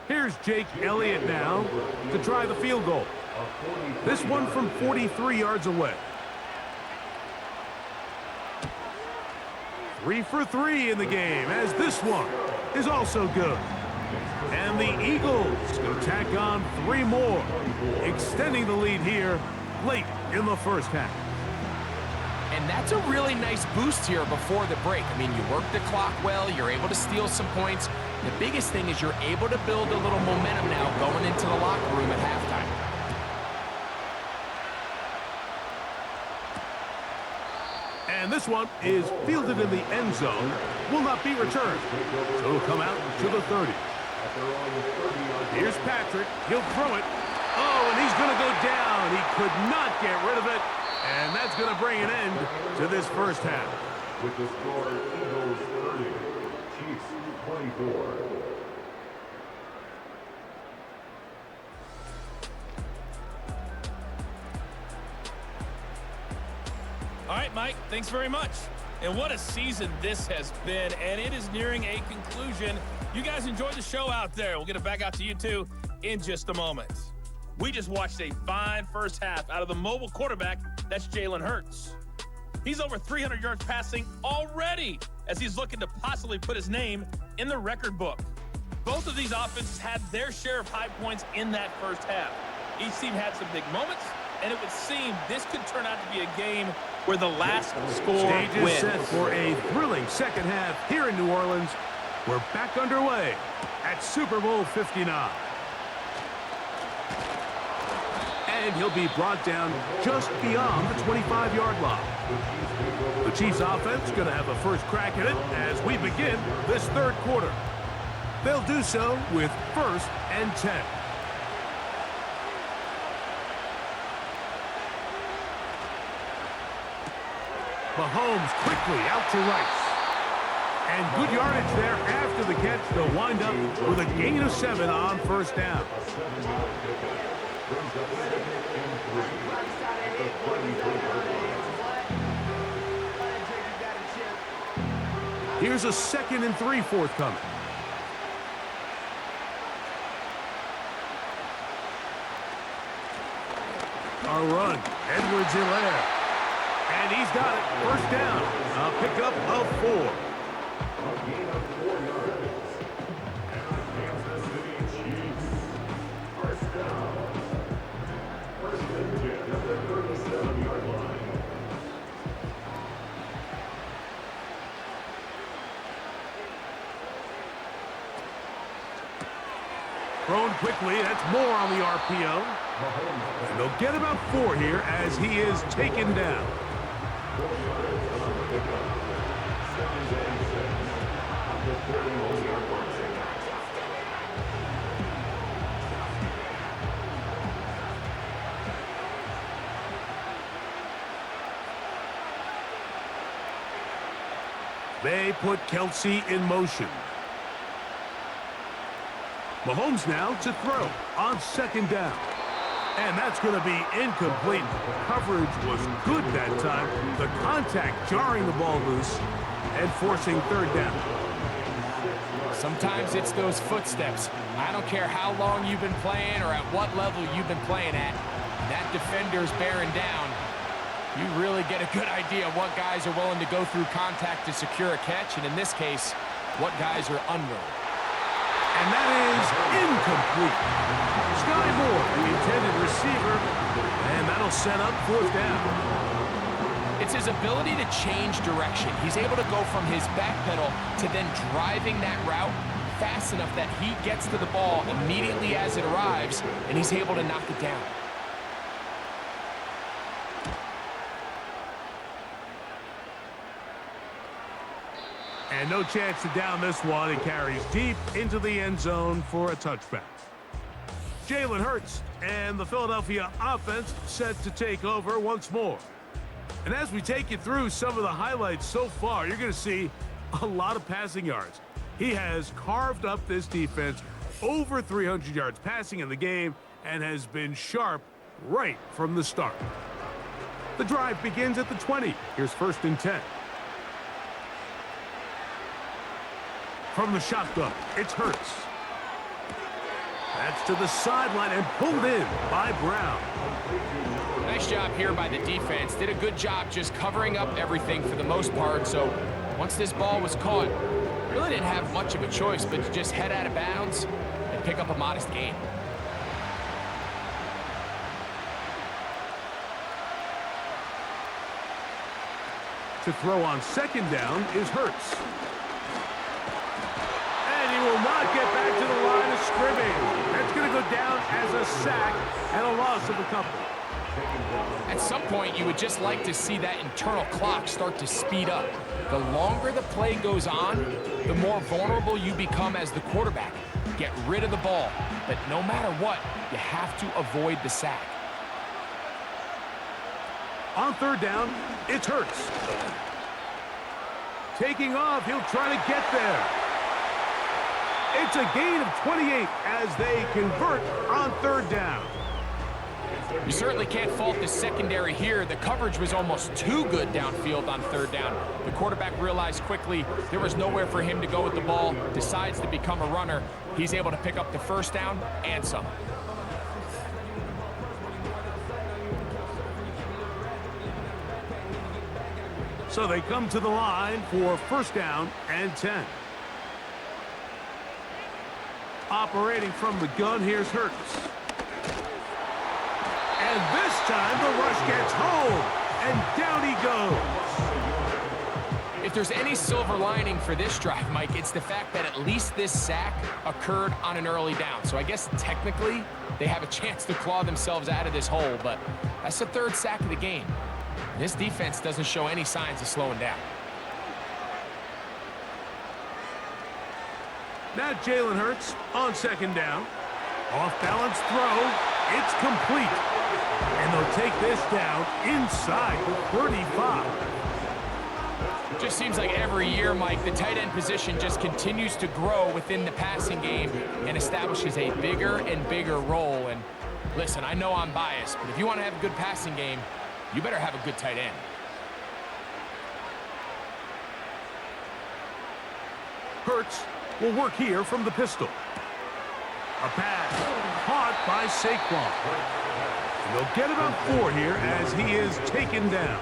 Here's Jake Elliott now to try the field goal. This one from 43 yards away. 3 for 3 in the game, as this one is also good. And the Eagles can tack on 3 more, extending the lead here late in the 1st half. And that's a really nice boost here before the break. I mean, you work the clock well, you're able to steal some points. The biggest thing is you're able to build a little momentum now going into the locker room at halftime. And this one is fielded in the end zone, will not be returned. So it'll come out to the 30. Here's Patrick, he'll throw it. Oh, and he's gonna go down. He could not get rid of it. And that's going to bring an end to this 1st half. With the score, Eagles 30, Chiefs 24. All right, Mike, thanks very much. And what a season this has been, and it is nearing a conclusion. You guys enjoy the show out there. We'll get it back out to you, too, in just a moment. We just watched a fine 1st half out of the mobile quarterback. That's Jalen Hurts. He's over 300 yards passing already as he's looking to possibly put his name in the record book. Both of these offenses had their share of high points in that 1st half. Each team had some big moments, and it would seem this could turn out to be a game where the last score Stage wins. is set for a thrilling 2nd half here in New Orleans. We're back underway at Super Bowl 59. And he'll be brought down just beyond the 25-yard line. The Chiefs offense going to have a first crack at it as we begin this 3rd quarter. They'll do so with 1st and 10. Mahomes quickly out to Rice. And good yardage there after the catch. They'll wind up with a gain of 7 on 1st down. Here's a 2nd and 3 forthcoming. A run. Edwards-Helaire. And he's got it. First down. A pickup of 4. A gain of 4 yards. And the Kansas City Chiefs. First down. First and 10 at the 37-yard line. Thrown quickly. That's more on the RPO. And they'll get about 4 here as he is taken down. They put Kelsey in motion. Mahomes now to throw on 2nd down. And that's going to be incomplete. Coverage was good that time. The contact jarring the ball loose and forcing 3rd down. Sometimes it's those footsteps. I don't care how long you've been playing or at what level you've been playing at. That defender's bearing down. You really get a good idea of what guys are willing to go through contact to secure a catch, and in this case, what guys are unwilling. And that is incomplete. Sky Moore, the intended receiver, and that'll set up 4th down. It's his ability to change direction. He's able to go from his back pedal to then driving that route fast enough that he gets to the ball immediately as it arrives, and he's able to knock it down. And no chance to down this one. He carries deep into the end zone for a touchback. Jalen Hurts and the Philadelphia offense set to take over once more. And as we take you through some of the highlights so far, you're going to see a lot of passing yards. He has carved up this defense over 300 yards passing in the game and has been sharp right from the start. The drive begins at the 20. Here's 1st and 10. From the shotgun, it's Hurts. That's to the sideline and pulled in by Brown. Nice job here by the defense. Did a good job just covering up everything for the most part. So once this ball was caught, really didn't have much of a choice but to just head out of bounds and pick up a modest gain. To throw on 2nd down is Hurts. He will not get back to the line of scrimmage. That's going to go down as a sack and a loss of a couple. At some point, you would just like to see that internal clock start to speed up. The longer the play goes on, the more vulnerable you become as the quarterback. Get rid of the ball, but no matter what, you have to avoid the sack. On 3rd down, it's Hurts. Taking off, he'll try to get there. It's a gain of 28 as they convert on 3rd down. You certainly can't fault the secondary here. The coverage was almost too good downfield on 3rd down. The quarterback realized quickly there was nowhere for him to go with the ball, decides to become a runner. He's able to pick up the 1st down and some. So they come to the line for 1st down and 10. Operating from the gun, here's Hurts. And this time the rush gets home, and down he goes. If there's any silver lining for this drive, Mike, it's the fact that at least this sack occurred on an early down. So I guess technically they have a chance to claw themselves out of this hole, but that's the 3rd sack of the game. This defense doesn't show any signs of slowing down. Now Jalen Hurts on 2nd down. Off-balance throw. It's complete. And they'll take this down inside the 35. It just seems like every year, Mike, the tight end position just continues to grow within the passing game and establishes a bigger and bigger role. And listen, I know I'm biased, but if you want to have a good passing game, you better have a good tight end. Hurts will work here from the pistol. A pass caught by Saquon. And they'll get it on 4 here as he is taken down.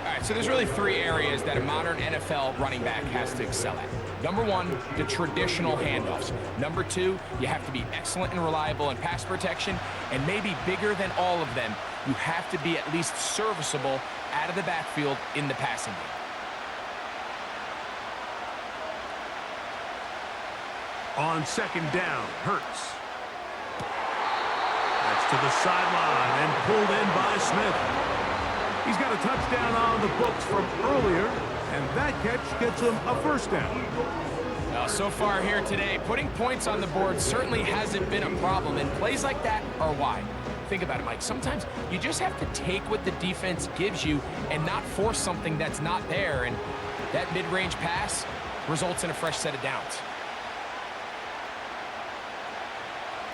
All right, so there's really 3 areas that a modern NFL running back has to excel at. Number 1, the traditional handoffs. Number 2, you have to be excellent and reliable in pass protection. And maybe bigger than all of them, you have to be at least serviceable out of the backfield in the passing game. On 2nd down, Hurts. That's to the sideline and pulled in by Smith. He's got a touchdown on the books from earlier, and that catch gets him a 1st down. Well, so far here today, putting points on the board certainly hasn't been a problem, and plays like that are why. Think about it, Mike. Sometimes you just have to take what the defense gives you and not force something that's not there, and that mid-range pass results in a fresh set of downs.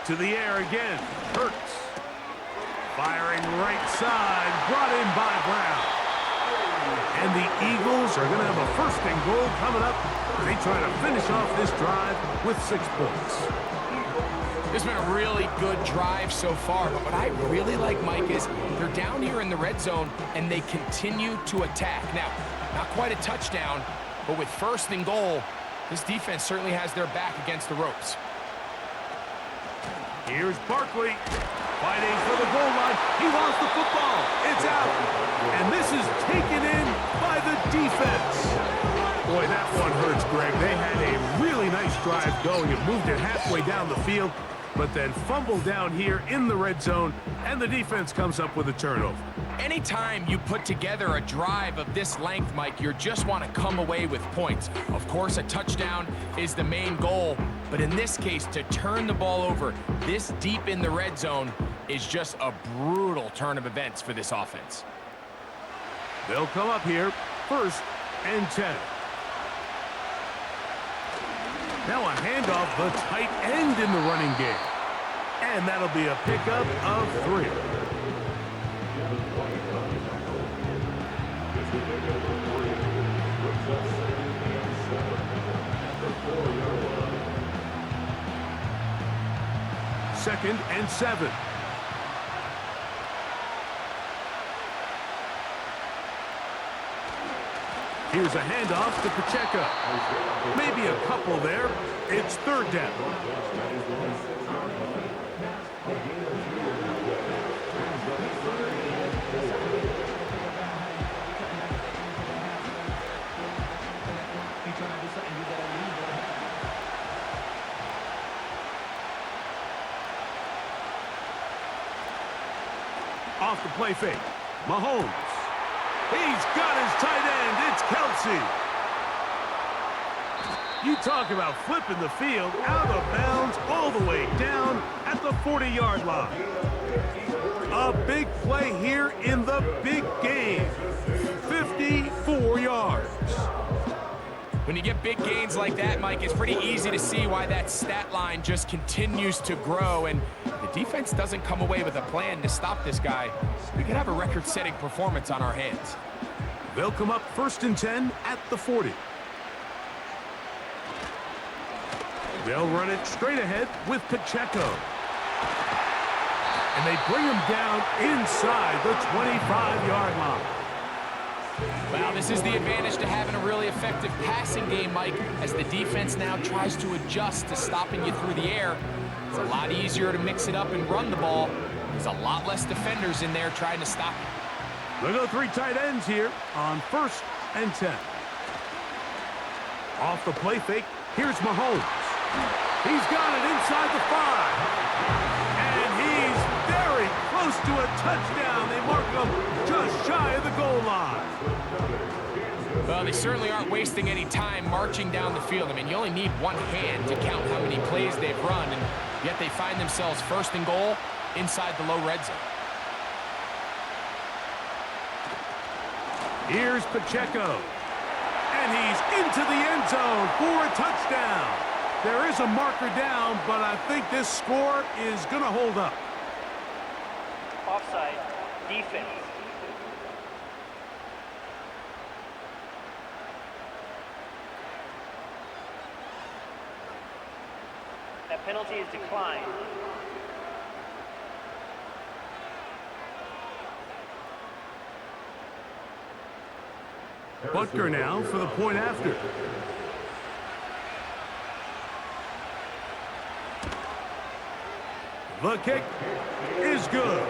To the air again, Hurts. Firing right side, brought in by Brown. And the Eagles are going to have a 1st and goal coming up. They try to finish off this drive with 6 points. This has been a really good drive so far, but what I really like, Mike, is they're down here in the red zone, and they continue to attack. Now, not quite a touchdown, but with 1st and goal, this defense certainly has their back against the ropes. Here's Barkley, fighting for the goal line. He lost the football. It's out. And this is taken in by the defense. Boy, that one hurts, Greg. They had a really nice drive going. It moved it halfway down the field, but then fumbled down here in the red zone, and the defense comes up with a turnover. Anytime you put together a drive of this length, Mike, you just want to come away with points. Of course, a touchdown is the main goal, but in this case, to turn the ball over this deep in the red zone is just a brutal turn of events for this offense. They'll come up here, 1st and 10. Now a handoff, the tight end in the running game. And that'll be a pickup of 3. Second and 7. Here's a handoff to Pacheco. Maybe a couple there. It's 3rd down. Off the play fake. Mahomes. He's got his tight end. It's Kelsey. You talk about flipping the field out of bounds all the way down at the 40-yard line. A big play here in the big game. 54 yards. When you get big gains like that, Mike, it's pretty easy to see why that stat line just continues to grow, and the defense doesn't come away with a plan to stop this guy. We could have a record-setting performance on our hands. They'll come up 1st and 10 at the 40. They'll run it straight ahead with Pacheco. And they bring him down inside the 25-yard line. Well, this is the advantage to having a really effective passing game, Mike, as the defense now tries to adjust to stopping you through the air. It's a lot easier to mix it up and run the ball. There's a lot less defenders in there trying to stop you. They'll go 3 tight ends here on 1st and 10. Off the play fake, here's Mahomes. He's got it inside the 5. And he's very close to a touchdown. They mark him just shy of the goal line. Well, they certainly aren't wasting any time marching down the field. I mean, you only need one hand to count how many plays they've run, and yet they find themselves 1st and goal inside the low red zone. Here's Pacheco. And he's into the end zone for a touchdown. There is a marker down, but I think this score is going to hold up. Offside. Defense. That penalty is declined. Butker now for the point after. The kick is good.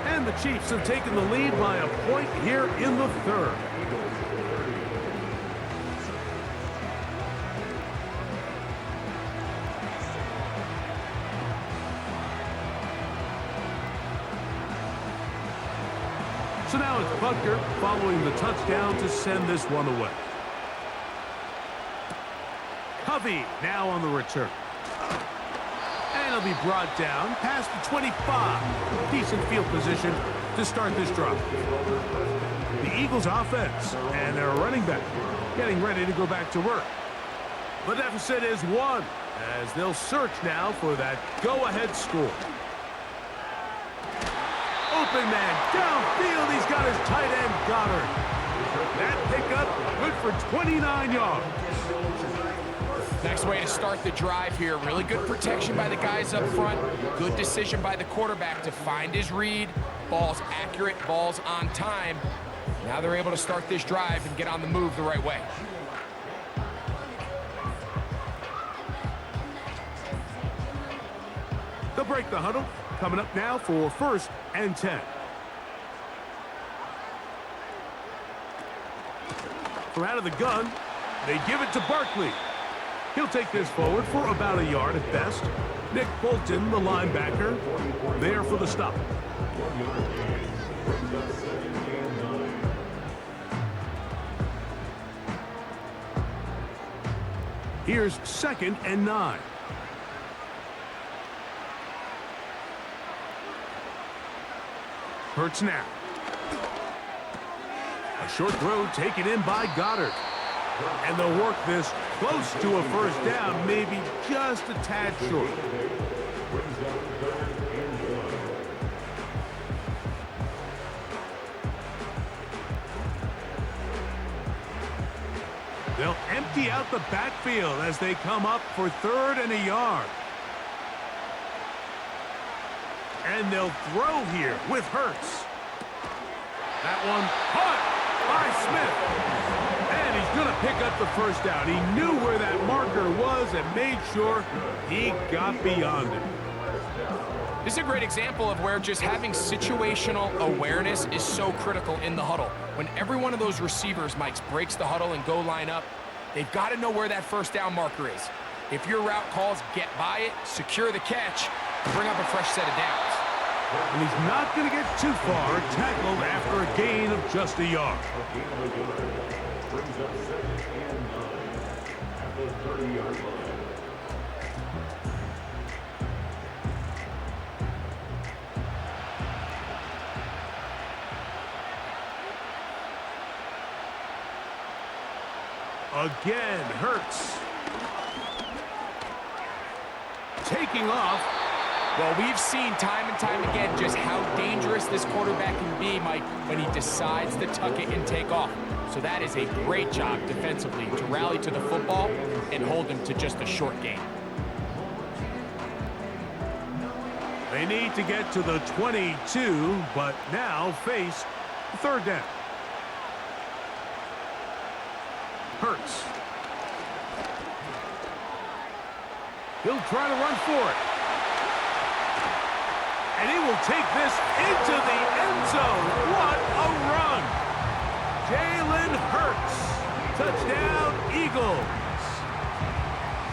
And the Chiefs have taken the lead by a point here in the third. So now it's Butker following the touchdown to send this one away. Covey now on the return. And he'll be brought down past the 25. Decent field position to start this drive. The Eagles offense and their running back getting ready to go back to work. The deficit is 1 as they'll search now for that go-ahead score. Open man downfield. He's got his tight end Goddard. That pickup good for 29 yards. Nice way to start the drive here. Really good protection by the guys up front. Good decision by the quarterback to find his read. Ball's accurate, ball's on time. Now they're able to start this drive and get on the move the right way. They'll break the huddle. Coming up now for 1st and 10. From out of the gun, they give it to Barkley. He'll take this forward for about a yard at best. Nick Bolton, the linebacker, there for the stop. Here's 2nd and 9. Hurts now. A short throw taken in by Goddard. And they'll work this close to a 1st down, maybe just a tad short. They'll empty out the backfield as they come up for 3rd and a yard. And they'll throw here with Hurts. That one caught by Smith. And he's going to pick up the 1st down. He knew where that marker was and made sure he got beyond it. This is a great example of where just having situational awareness is so critical in the huddle. When every one of those receivers, Mike, breaks the huddle and go line up, they've got to know where that 1st down marker is. If your route calls, get by it, secure the catch, and bring up a fresh set of downs. And he's not going to get too far, tackled after a gain of just a yard. Brings up 2nd and 9 at the 30-yard line. Again, Hurts. Taking off. Well, we've seen time and time again just how dangerous this quarterback can be, Mike, when he decides to tuck it and take off. So that is a great job defensively to rally to the football and hold him to just a short gain. They need to get to the 22, but now face 3rd down. Hurts. He'll try to run for it. And he will take this into the end zone. What a run. Jalen Hurts. Touchdown, Eagles.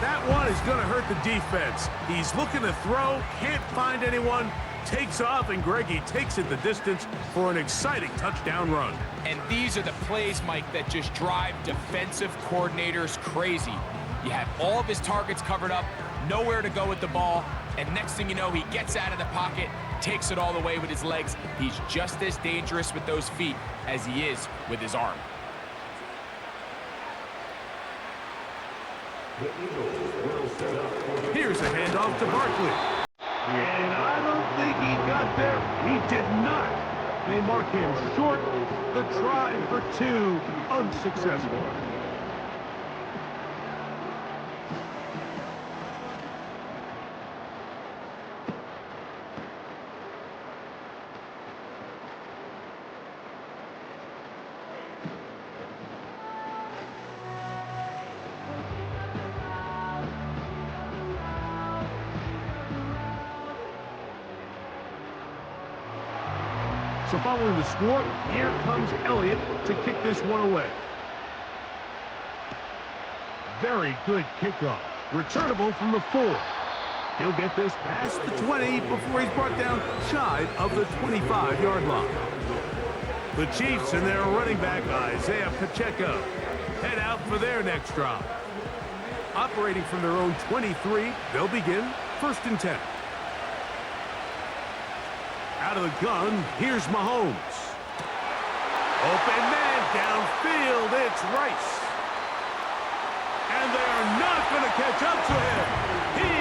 That one is going to hurt the defense. He's looking to throw, can't find anyone, takes off, and Greggy takes it the distance for an exciting touchdown run. And these are the plays, Mike, that just drive defensive coordinators crazy. You have all of his targets covered up, nowhere to go with the ball, and next thing you know, he gets out of the pocket, takes it all the way with his legs. He's just as dangerous with those feet as he is with his arm. Here's a handoff to Barkley. And I don't think he got there. He did not. They mark him short. The try for 2 unsuccessful. So following the score, here comes Elliott to kick this one away. Very good kickoff. Returnable from the 4. He'll get this past the 20 before he's brought down shy of the 25-yard line. The Chiefs and their running back, Isaiah Pacheco, head out for their next drive. Operating from their own 23, they'll begin 1st and 10. Out of the gun, here's Mahomes. Open man downfield, it's Rice. And they are not going to catch up to him. He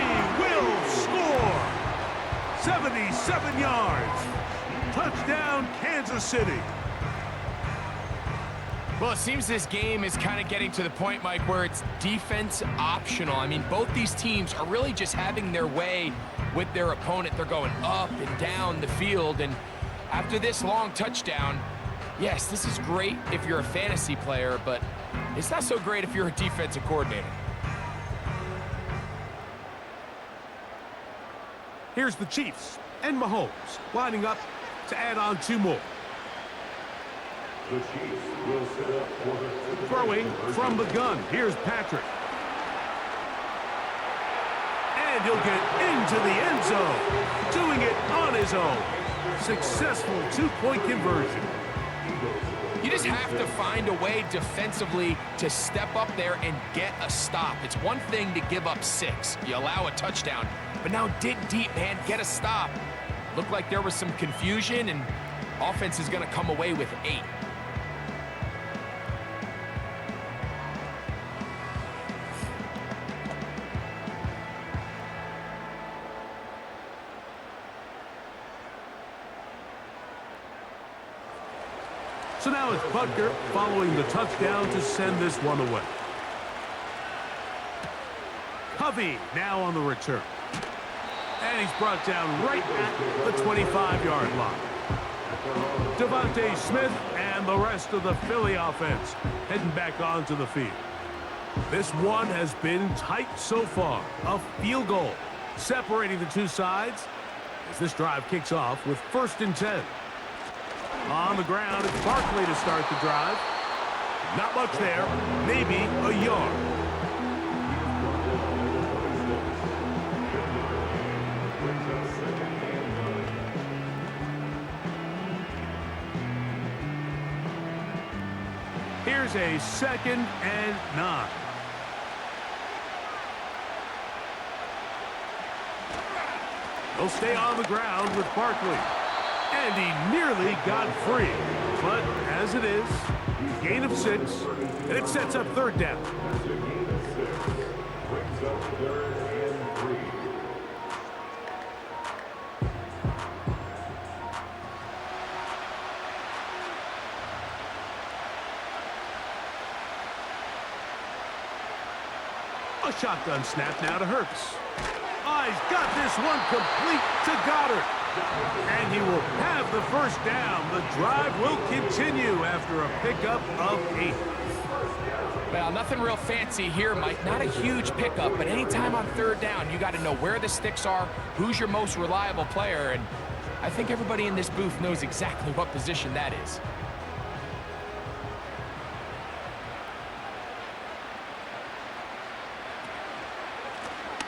will score. 77 yards. Touchdown, Kansas City. Well, it seems this game is kind of getting to the point, Mike, where it's defense optional. I mean, both these teams are really just having their way with their opponent. They're going up and down the field. And after this long touchdown, yes, this is great if you're a fantasy player, but it's not so great if you're a defensive coordinator. Here's the Chiefs and Mahomes lining up to add on 2 more. The Chiefs will set up for the Throwing from the gun. Here's Patrick. And he'll get into the end zone. Doing it on his own. Successful 2-point conversion. You just have to find a way defensively to step up there and get a stop. It's one thing to give up 6. You allow a touchdown. But now dig deep, man. Get a stop. Looked like there was some confusion, and offense is going to come away with 8. So now it's Butker following the touchdown to send this one away. Covey now on the return. And he's brought down right at the 25-yard line. Devontae Smith and the rest of the Philly offense heading back onto the field. This one has been tight so far. A field goal separating the two sides as this drive kicks off with 1st and 10. On the ground, it's Barkley to start the drive. Not much there, maybe a yard. Here's a 2nd and 9. They'll stay on the ground with Barkley. And he nearly got free. But as it is, gain of 6, and it sets up 3rd down. brings up 3rd and 3. A shotgun snap now to Hurts. Oh, he's got this one complete to Goddard. And he will have the 1st down. The drive will continue after a pickup of 8. Well, nothing real fancy here, Mike. Not a huge pickup, but anytime on 3rd down, you got to know where the sticks are, who's your most reliable player, and I think everybody in this booth knows exactly what position that is.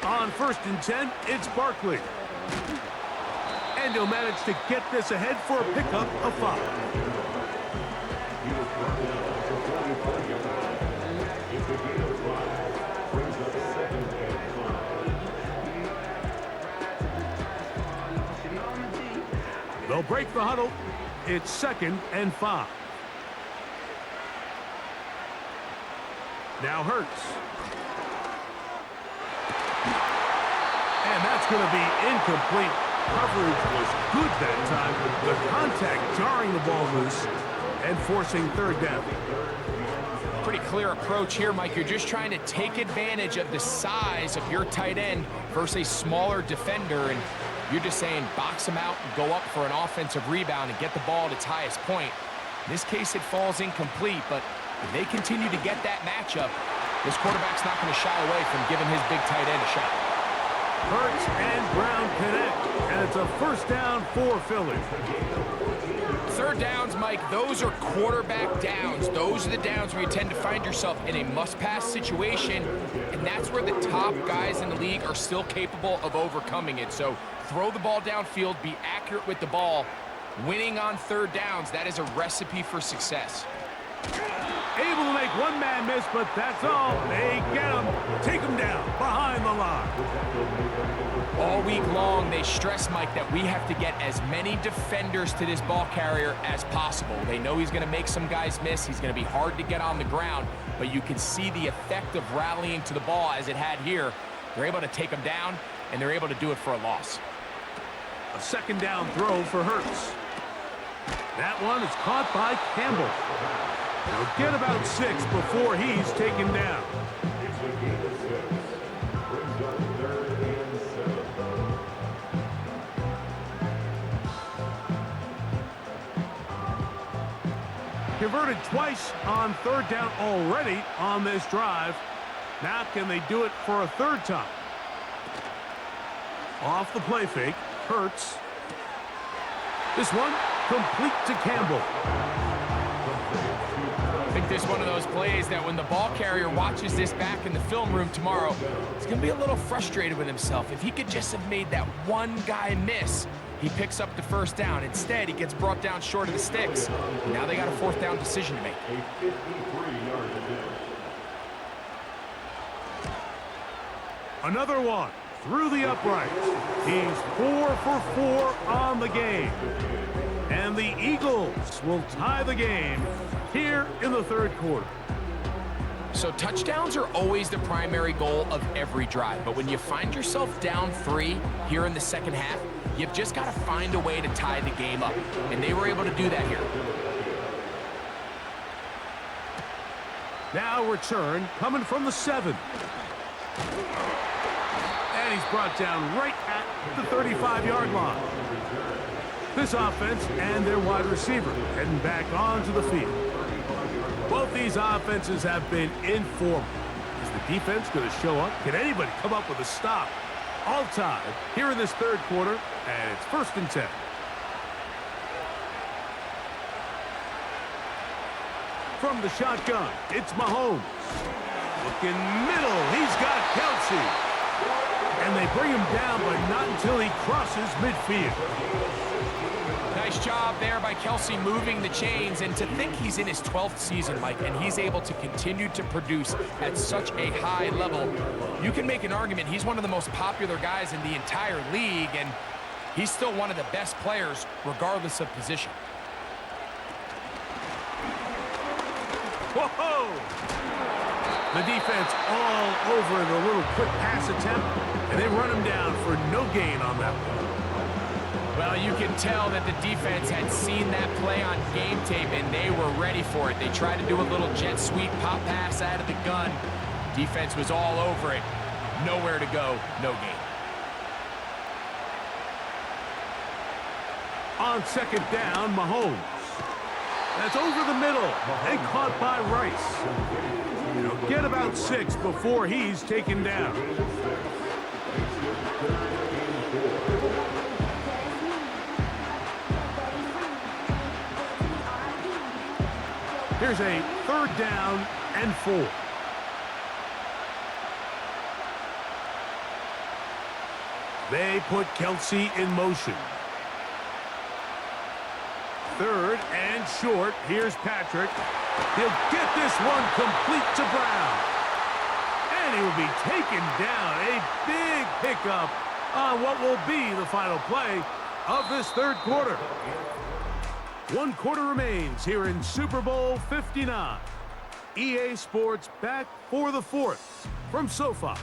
On 1st and 10, it's Barkley. And he'll manage to get this ahead for a pickup of 5. He was brought down to 45 yards. It's a gain of 5. Brings up 2nd and 5. They'll break the huddle. It's 2nd and 5. Now Hurts. And that's going to be incomplete. Coverage was good that time. The contact jarring the ball loose and forcing 3rd down. Pretty clear approach here, Mike. You're just trying to take advantage of the size of your tight end versus a smaller defender, and you're just saying box him out and go up for an offensive rebound and get the ball at its highest point. In this case, it falls incomplete, but if they continue to get that matchup, this quarterback's not going to shy away from giving his big tight end a shot. Hurts and Brown connect, and it's a first down for Philly. Third downs, Mike, those are quarterback downs. Those are the downs where you tend to find yourself in a must-pass situation, and that's where the top guys in the league are still capable of overcoming it. So throw the ball downfield, be accurate with the ball. Winning on third downs, that is a recipe for success. Able to make one man miss, but that's all. They get him, take him down behind the line. All week long, they stress, Mike, that we have to get as many defenders to this ball carrier as possible. They know he's going to make some guys miss. He's going to be hard to get on the ground, but you can see the effect of rallying to the ball as it had here. They're able to take him down, and they're able to do it for a loss. A second down throw for Hurts. That one is caught by Campbell. He'll get about 6 before he's taken down. It's a gain of 6. Brings up 3rd and 7. Converted twice on third down already on this drive. Now can they do it for a third time? Off the play fake, Hurts. This one complete to Campbell. I think this is one of those plays that when the ball carrier watches this back in the film room tomorrow, he's going to be a little frustrated with himself. If he could just have made that one guy miss, he picks up the first down. Instead, he gets brought down short of the sticks. Now they got a fourth down decision to make. A 53-yard attempt. Another one through the uprights. He's 4 for 4 on the game. And the Eagles will tie the game here in the third quarter. So touchdowns are always the primary goal of every drive. But when you find yourself down 3 here in the second half, you've just got to find a way to tie the game up. And they were able to do that here. Now return coming from the 7. And he's brought down right at the 35-yard line. This offense and their wide receiver heading back onto the field. Both these offenses have been informal. Is the defense going to show up? Can anybody come up with a stop? All tied here in this third quarter, and it's 1st and 10. From the shotgun, it's Mahomes. Looking middle, he's got Kelsey. And they bring him down, but not until he crosses midfield. Nice job there by Kelsey moving the chains, and to think he's in his 12th season, Mike, and he's able to continue to produce at such a high level. You can make an argument he's one of the most popular guys in the entire league, and he's still one of the best players regardless of position. Whoa! The defense all over the little quick pass attempt, and they run him down for no gain on that one. Well, you can tell that the defense had seen that play on game tape, and they were ready for it. They tried to do a little jet sweep pop pass out of the gun. Defense was all over it. Nowhere to go, no gain. On second down, Mahomes. That's over the middle and caught by Rice. He'll get about 6 before he's taken down. Here's a 3rd down and 4. They put Kelsey in motion. 3rd and short. Here's Patrick. He'll get this one complete to Brown. And he will be taken down. A big pickup on what will be the final play of this third quarter. 1 quarter remains here in Super Bowl 59. EA Sports back for the 4th from SoFi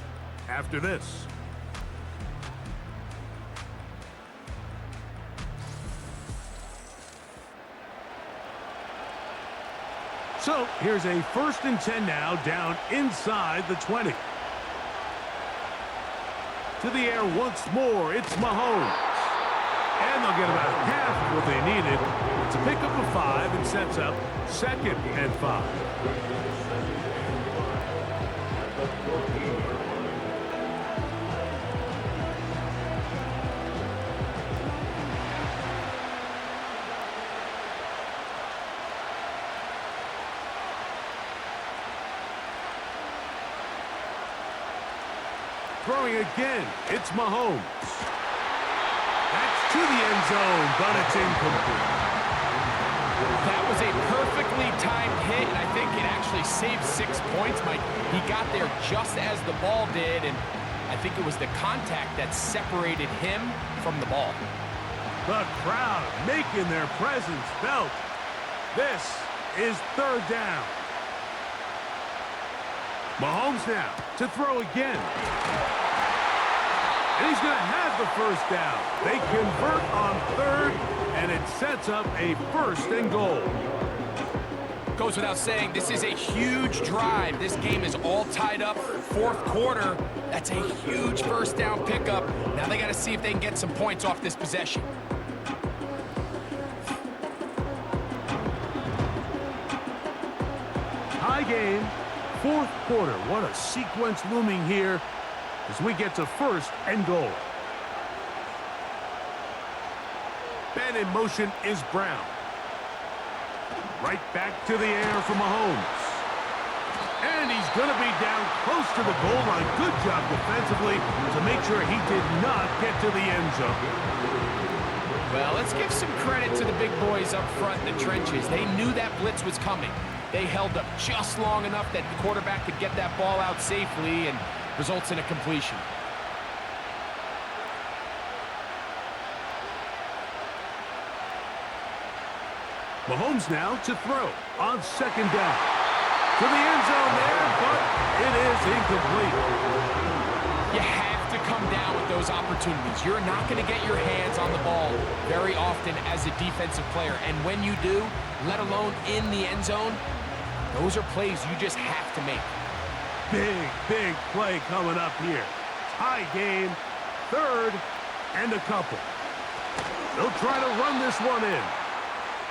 after this. So here's a 1st and 10 now down inside the 20. To the air once more, it's Mahomes. And they'll get about half what they needed. It's a pickup of 5 and sets up 2nd and 5. Throwing again, it's Mahomes. That's to the end zone, but it's incomplete. That was a perfectly timed hit, and I think it actually saved 6 points, Mike. He got there just as the ball did, and I think it was the contact that separated him from the ball. The crowd making their presence felt. This is third down. Mahomes now to throw again. And he's going to have the first down. They convert on third, and it sets up a first and goal. Goes without saying, this is a huge drive. This game is all tied up. Fourth quarter, that's a huge first down pickup. Now they got to see if they can get some points off this possession. High game, fourth quarter. What a sequence looming here as we get to first and goal. Ben in motion is Brown. Right back to the air for Mahomes. And he's going to be down close to the goal line. Good job defensively to make sure he did not get to the end zone. Well, let's give some credit to the big boys up front in the trenches. They knew that blitz was coming. They held up just long enough that the quarterback could get that ball out safely and results in a completion. Mahomes now to throw on second down. To the end zone there, but it is incomplete. You have to come down with those opportunities. You're not going to get your hands on the ball very often as a defensive player. And when you do, let alone in the end zone, those are plays you just have to make. Big play coming up here. Tie game, third and a couple. They'll try to run this one in.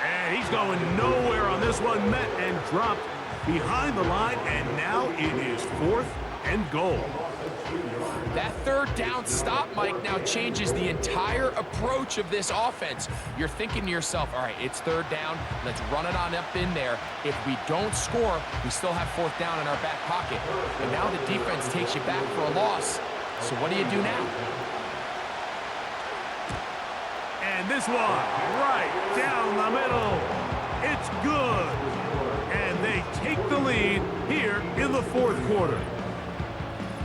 And he's going nowhere on this one. Met and dropped behind the line, and now it is fourth and goal. That third down stop, Mike, now changes the entire approach of this offense. You're thinking to yourself, all right, it's third down. Let's run it on up in there. If we don't score, we still have fourth down in our back pocket. But now the defense takes you back for a loss. So what do you do now? And this one, right down the middle. It's good. And they take the lead here in the fourth quarter.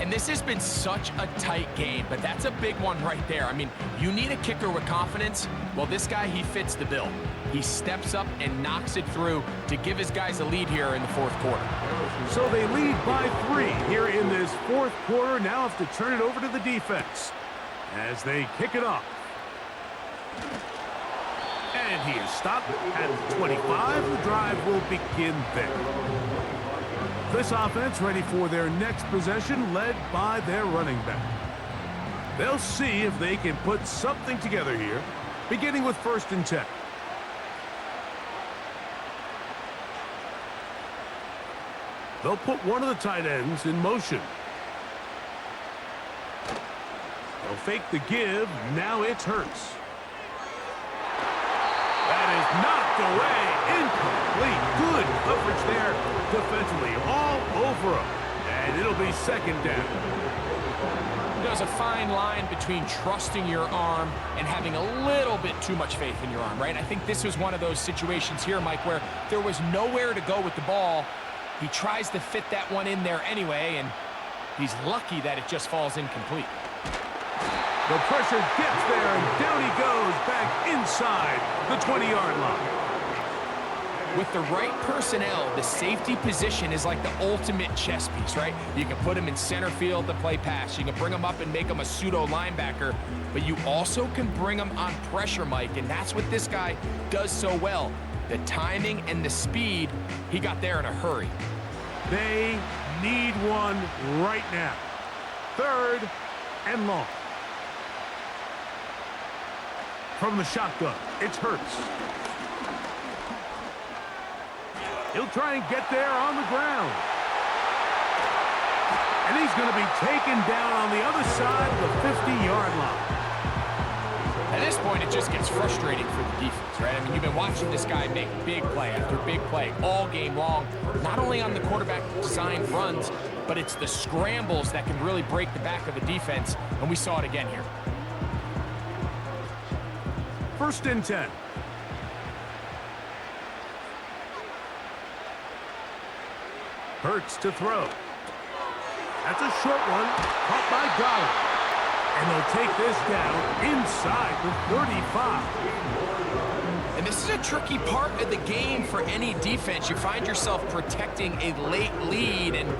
And this has been such a tight game, but that's a big one right there. I mean, you need a kicker with confidence. Well, this guy, he fits the bill. He steps up and knocks it through to give his guys a lead here in the fourth quarter. So they lead by 3 here in this fourth quarter. Now have to turn it over to the defense as they kick it off. And he is stopped at 25. The drive will begin there. This offense ready for their next possession, led by their running back. They'll see if they can put something together here, beginning with 1st and 10. They'll put one of the tight ends in motion. They'll fake the give. Now it's Hurts. That is knocked away. Incomplete. Good coverage there defensively. All over him. And it'll be 2nd down. There's a fine line between trusting your arm and having a little bit too much faith in your arm, right? I think this was one of those situations here, Mike, where there was nowhere to go with the ball. He tries to fit that one in there anyway, and he's lucky that it just falls incomplete. The pressure gets there, and down he goes back inside the 20-yard line. With the right personnel, the safety position is like the ultimate chess piece, right? You can put him in center field to play pass. You can bring him up and make him a pseudo linebacker, but you also can bring him on pressure, Mike, and that's what this guy does so well. The timing and the speed, he got there in a hurry. They need one right now. 3rd and long. From the shotgun, it's Hurts. He'll try and get there on the ground. And he's going to be taken down on the other side of the 50-yard line. At this point, it just gets frustrating for the defense, right? I mean, you've been watching this guy make big play after big play all game long, not only on the quarterback-designed runs, but it's the scrambles that can really break the back of a defense, and we saw it again here. 1st and 10. Hurts to throw. That's a short one, caught by Goddard. And they'll take this down inside the 35. And this is a tricky part of the game for any defense. You find yourself protecting a late lead, and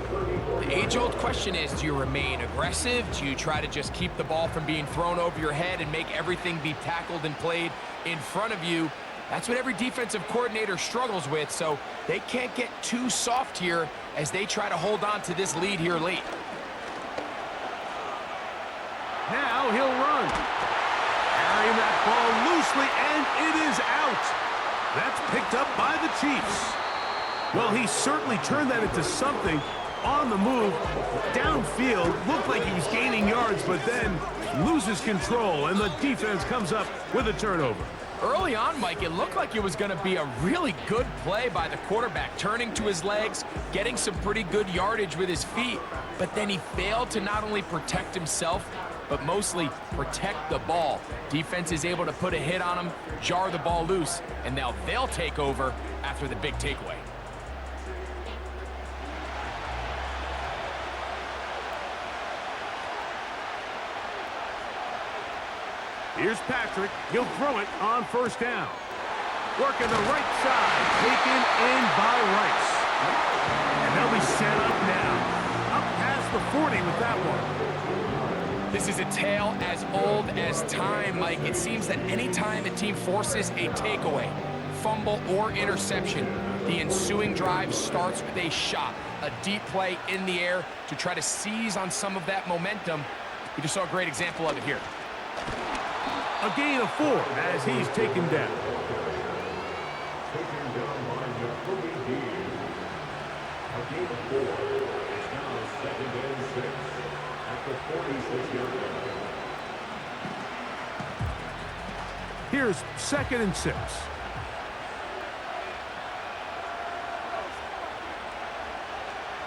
the age-old question is, do you remain aggressive? Do you try to just keep the ball from being thrown over your head and make everything be tackled and played in front of you? That's what every defensive coordinator struggles with, so they can't get too soft here as they try to hold on to this lead here late. Now he'll run. Carrying that ball loosely, and it is out. That's picked up by the Chiefs. Well, he certainly turned that into something on the move. Downfield, looked like he was gaining yards, but then loses control, and the defense comes up with a turnover. Early on, Mike, it looked like it was going to be a really good play by the quarterback, turning to his legs, getting some pretty good yardage with his feet, but then he failed to not only protect himself, but mostly protect the ball. Defense is able to put a hit on him, jar the ball loose, and now they'll take over after the big takeaway. Here's Patrick. He'll throw it on 1st down. Working the right side. Taken in by Rice. And they'll be set up now. Up past the 40 with that one. This is a tale as old as time, Mike. It seems that anytime a team forces a takeaway, fumble, or interception, the ensuing drive starts with a shot, a deep play in the air to try to seize on some of that momentum. We just saw a great example of it here. A gain of 4 as he's taken down. Taken down by Jacoby Dean. A gain of 4. It's now 2nd and 6 at the 46-yard line. Here's 2nd and 6.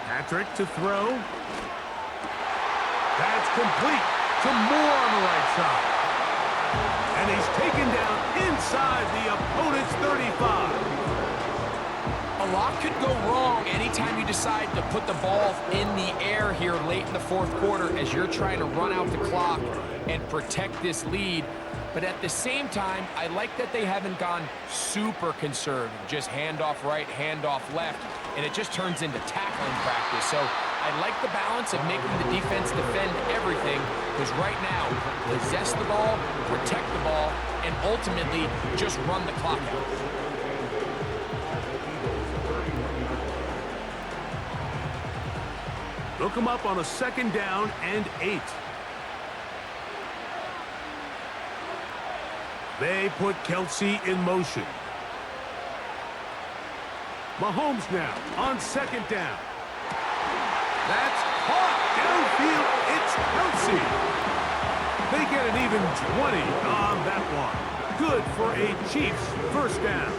Patrick to throw. That's complete to Moore on the right side. And he's taken down inside the opponent's 35. A lot could go wrong anytime you decide to put the ball in the air here late in the 4th quarter as you're trying to run out the clock and protect this lead. But at the same time, I like that they haven't gone super conservative, just handoff right, handoff left, and it just turns into tackling practice. So I like the balance of making the defense defend everything, because right now, possess the ball, protect the ball, and ultimately just run the clock out. Look him up on a 2nd down and 8. They put Kelsey in motion. Mahomes now on 2nd down. That's caught downfield. It's Kelsey. They get an even 20 on that one. Good for a Chiefs 1st down.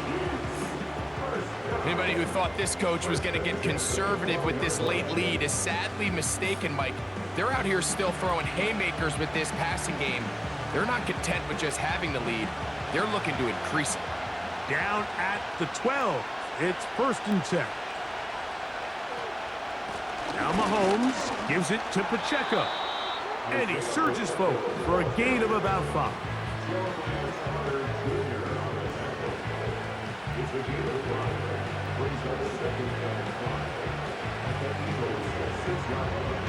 Anybody who thought this coach was going to get conservative with this late lead is sadly mistaken, Mike. They're out here still throwing haymakers with this passing game. They're not content with just having the lead. They're looking to increase it. Down at the 12. It's 1st and 10. Now Mahomes gives it to Pacheco. And he surges forward for a gain of about 5. It's a gain of 5. Brings up 2nd and 5 at the Eagles' 6-yard line.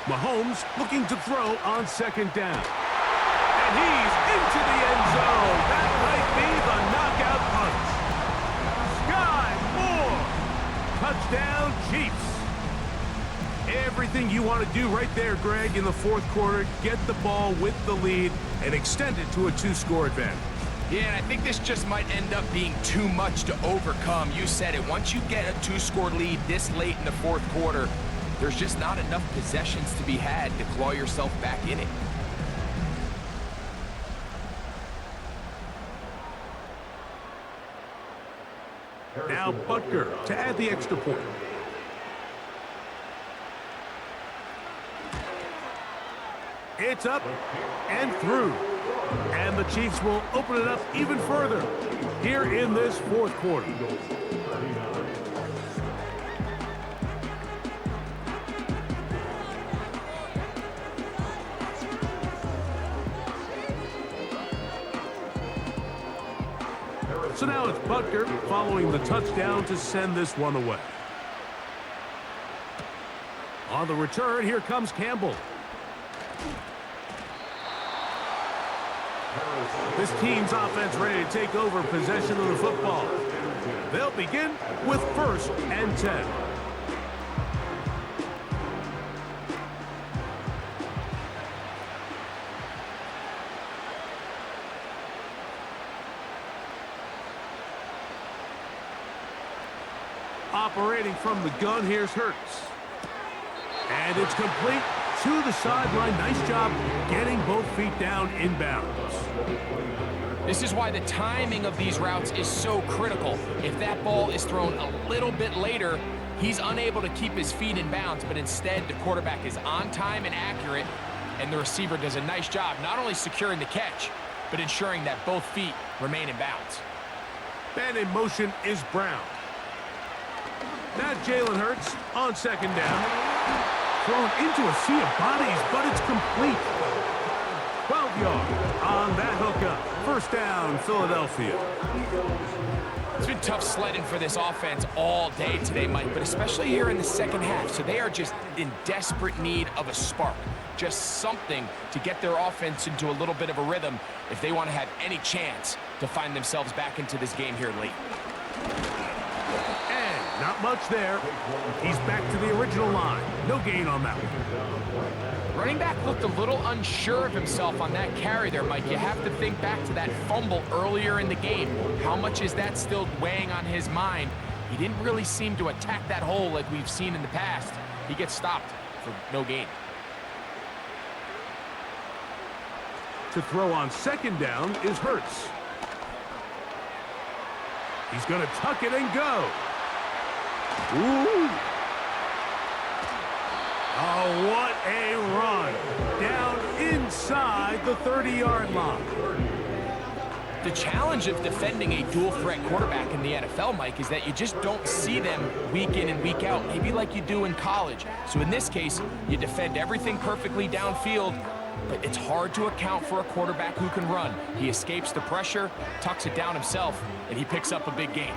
Mahomes looking to throw on 2nd down. And he's into the end zone. That might be the knockout punch. Sky Moore. Touchdown, Chiefs. Everything you want to do right there, Greg, in the 4th quarter. Get the ball with the lead and extend it to a 2-score advantage. Yeah, and I think this just might end up being too much to overcome. You said it. Once you get a 2-score lead this late in the 4th quarter, there's just not enough possessions to be had to claw yourself back in it. Now Butker to add the extra point. It's up and through. And the Chiefs will open it up even further here in this fourth quarter. So now it's Butker following the touchdown to send this one away. On the return, here comes Campbell. This team's offense ready to take over possession of the football. They'll begin with 1st and 10. Operating from the gun, here's Hurts. And it's complete to the sideline. Nice job getting both feet down inbounds. This is why the timing of these routes is so critical. If that ball is thrown a little bit later, he's unable to keep his feet in bounds, but instead the quarterback is on time and accurate, and the receiver does a nice job not only securing the catch, but ensuring that both feet remain in bounds. And in motion is Brown. Now Jalen Hurts on 2nd down. Thrown into a sea of bodies, but it's complete. 12-yard on that hookup. 1st down, Philadelphia. It's been tough sledding for this offense all day today, Mike, but especially here in the second half. So they are just in desperate need of a spark, just something to get their offense into a little bit of a rhythm if they want to have any chance to find themselves back into this game here late. Not much there. He's back to the original line. No gain on that one. Running back looked a little unsure of himself on that carry there, Mike. You have to think back to that fumble earlier in the game. How much is that still weighing on his mind? He didn't really seem to attack that hole like we've seen in the past. He gets stopped for no gain. To throw on 2nd down is Hurts. He's going to tuck it and go. Ooh. Oh, what a run. Down inside the 30-yard line. The challenge of defending a dual-threat quarterback in the NFL, Mike, is that you just don't see them week in and week out, maybe like you do in college. So in this case, you defend everything perfectly downfield, but it's hard to account for a quarterback who can run. He escapes the pressure, tucks it down himself, and he picks up a big gain.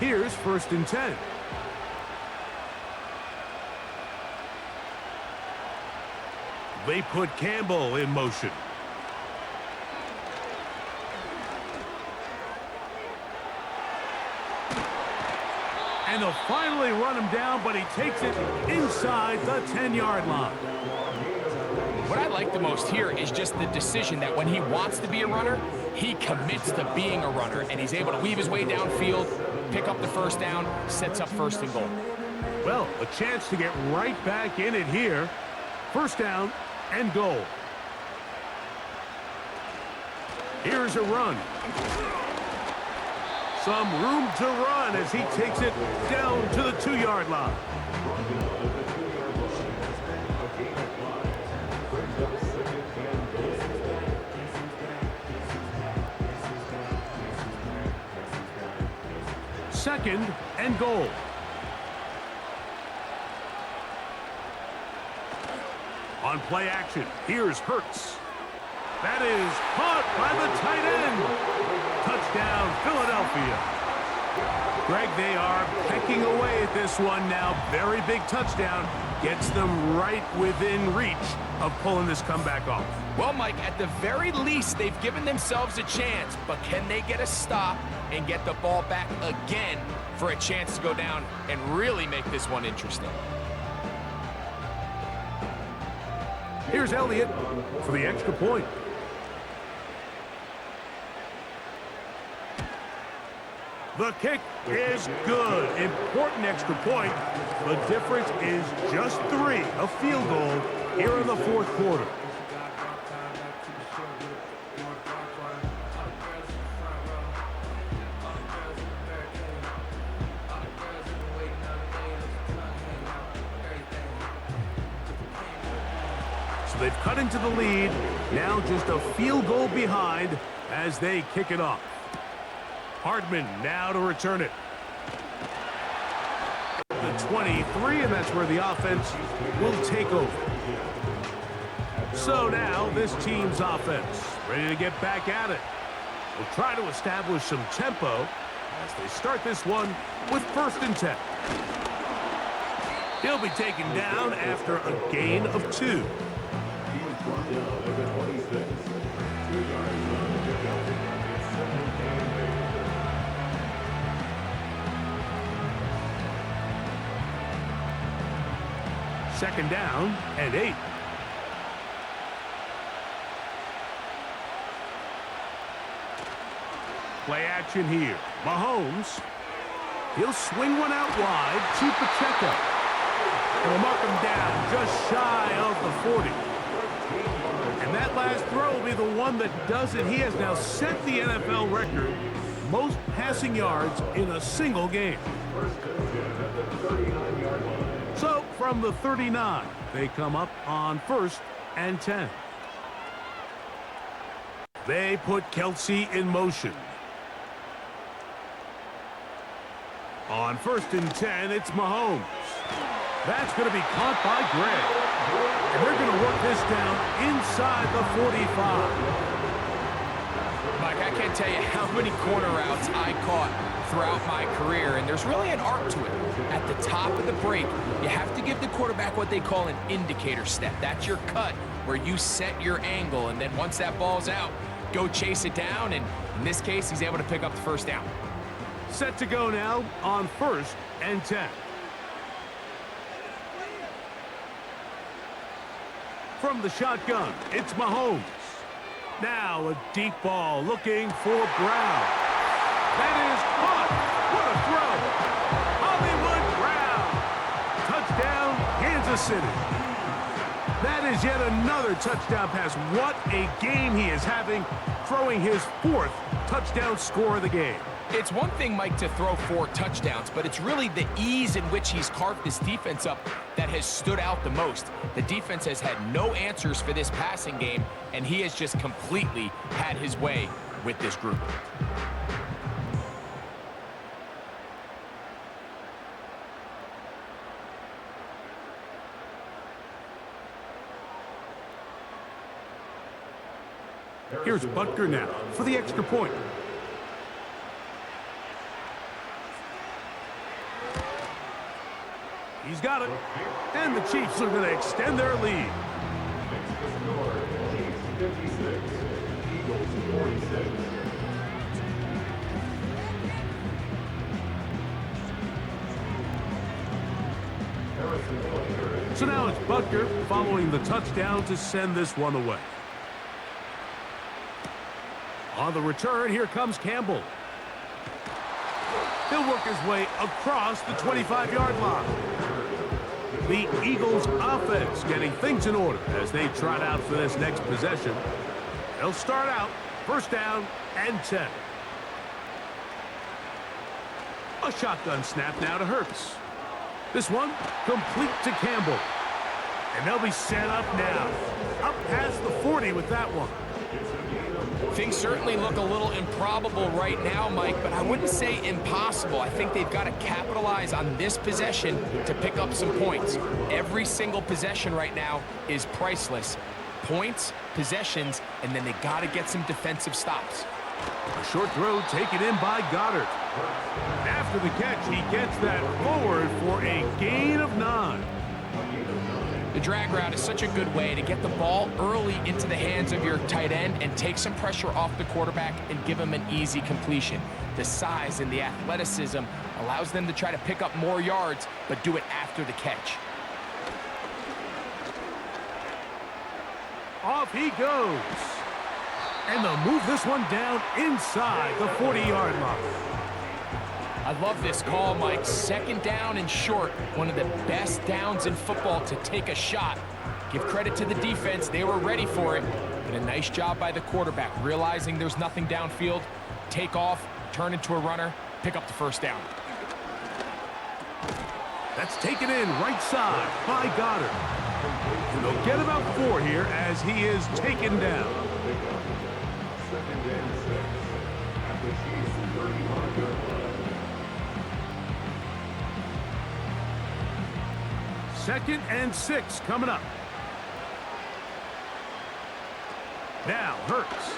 Here's 1st and 10. They put Campbell in motion. And they'll finally run him down, but he takes it inside the 10-yard line. What I like the most here is just the decision that when he wants to be a runner, he commits to being a runner, and he's able to weave his way downfield, pick up the 1st down, sets up 1st and goal. Well, a chance to get right back in it here. 1st down and goal. Here's a run. Some room to run as he takes it down to the 2-yard line. Second and goal. On play action, here's Hurts. That is caught by the tight end. Touchdown, Philadelphia. Greg, they are pecking away at this one now. Very big touchdown. Gets them right within reach of pulling this comeback off. Well, Mike, at the very least, they've given themselves a chance, but can they get a stop and get the ball back again for a chance to go down and really make this one interesting? Here's Elliott for the extra point. The kick is good. Important extra point. The difference is just 3, a field goal here in the fourth quarter. So they've cut into the lead. Now just a field goal behind as they kick it off. Hardman now to return it. The 23, and that's where the offense will take over. So now this team's offense ready to get back at it. We'll try to establish some tempo as they start this one with 1st and 10. He'll be taken down after a gain of 2. Second down and 8. Play action here. Mahomes. He'll swing one out wide to Pacheco. And will mark him down just shy of the 40. And that last throw will be the one that does it. He has now set the NFL record most passing yards in a single game. So from the 39, they come up on 1st and 10. They put Kelsey in motion. On 1st and 10, it's Mahomes. That's going to be caught by Gray. And they're going to work this down inside the 45. Mike, I can't tell you how many corner routes I caught throughout my career, and there's really an art to it. At the top of the break, you have to give the quarterback what they call an indicator step. That's your cut, where you set your angle, and then once that ball's out, go chase it down, and in this case, he's able to pick up the 1st down. Set to go now on 1st and 10. From the shotgun, it's Mahomes. Now a deep ball looking for Brown. That is caught. What a throw. Hollywood Brown. Touchdown, Kansas City. That is yet another touchdown pass. What a game he is having, throwing his 4th touchdown score of the game. It's one thing, Mike, to throw 4 touchdowns, but it's really the ease in which he's carved this defense up that has stood out the most. The defense has had no answers for this passing game, and he has just completely had his way with this group. Here's Butker now for the extra point. He's got it. And the Chiefs are going to extend their lead. Chiefs 56, Eagles 46. So now it's Butker following the touchdown to send this one away. On the return, here comes Campbell. He'll work his way across the 25-yard line. The Eagles offense getting things in order as they trot out for this next possession. They'll start out 1st down and 10. A shotgun snap now to Hurts. This one complete to Campbell. And they'll be set up now. Up past the 40 with that one. Things certainly look a little improbable right now, Mike, but I wouldn't say impossible. I think they've got to capitalize on this possession to pick up some points. Every single possession right now is priceless. Points, possessions, and then they got to get some defensive stops. A short throw taken in by Goddard. After the catch, he gets that forward for a gain of 9. The drag route is such a good way to get the ball early into the hands of your tight end and take some pressure off the quarterback and give him an easy completion. The size and the athleticism allows them to try to pick up more yards, but do it after the catch. Off he goes. And they'll move this one down inside the 40-yard line. I love this call, Mike. Second down and short. One of the best downs in football to take a shot. Give credit to the defense. They were ready for it. But a nice job by the quarterback, realizing there's nothing downfield. Take off, turn into a runner, pick up the first down. That's taken in right side by Goddard. And they'll get about 4 here as he is taken down. Second and 6 at the Chiefs' 35-yard line. Second and 6 coming up. Now Hurts.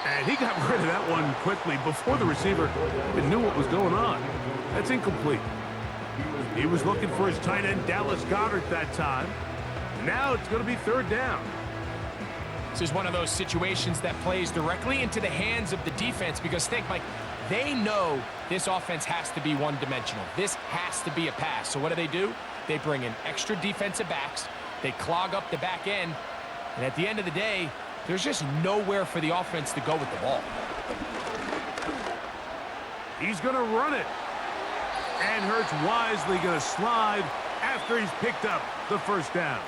And he got rid of that one quickly before the receiver even knew what was going on. That's incomplete. He was looking for his tight end, Dallas Goedert, that time. Now it's going to be third down. This is one of those situations that plays directly into the hands of the defense because think, Mike, they know this offense has to be one-dimensional. This has to be a pass. So what do? They bring in extra defensive backs. They clog up the back end. And at the end of the day, there's just nowhere for the offense to go with the ball. He's going to run it. And Hurts wisely going to slide after he's picked up the first down.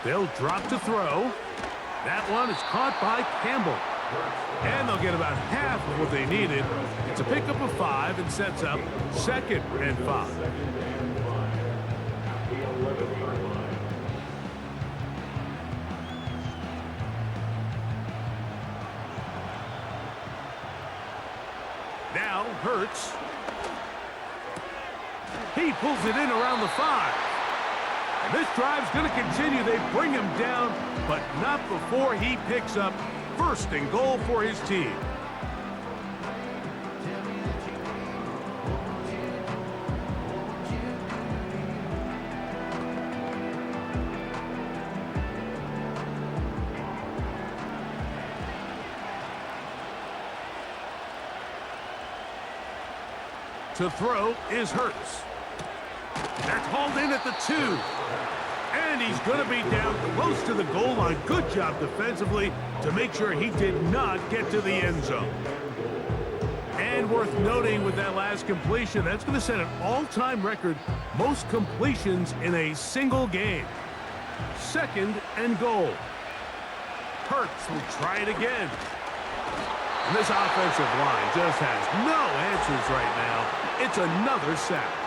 They'll drop to throw. That one is caught by Campbell. And they'll get about half of what they needed. It's a pickup of 5 and sets up second and 5. The 11-yard line. Now Hurts. He pulls it in around the 5. And this drive's going to continue. They bring him down, but not before he picks up first and goal for his team. To throw is Hurts. That's hauled in at the 2. And he's going to be down close to the goal line. Good job defensively to make sure he did not get to the end zone. And worth noting with that last completion, that's going to set an all-time record, most completions in a single game. Second and goal. Hurts will try it again. And this offensive line just has no answers right now. It's another sack.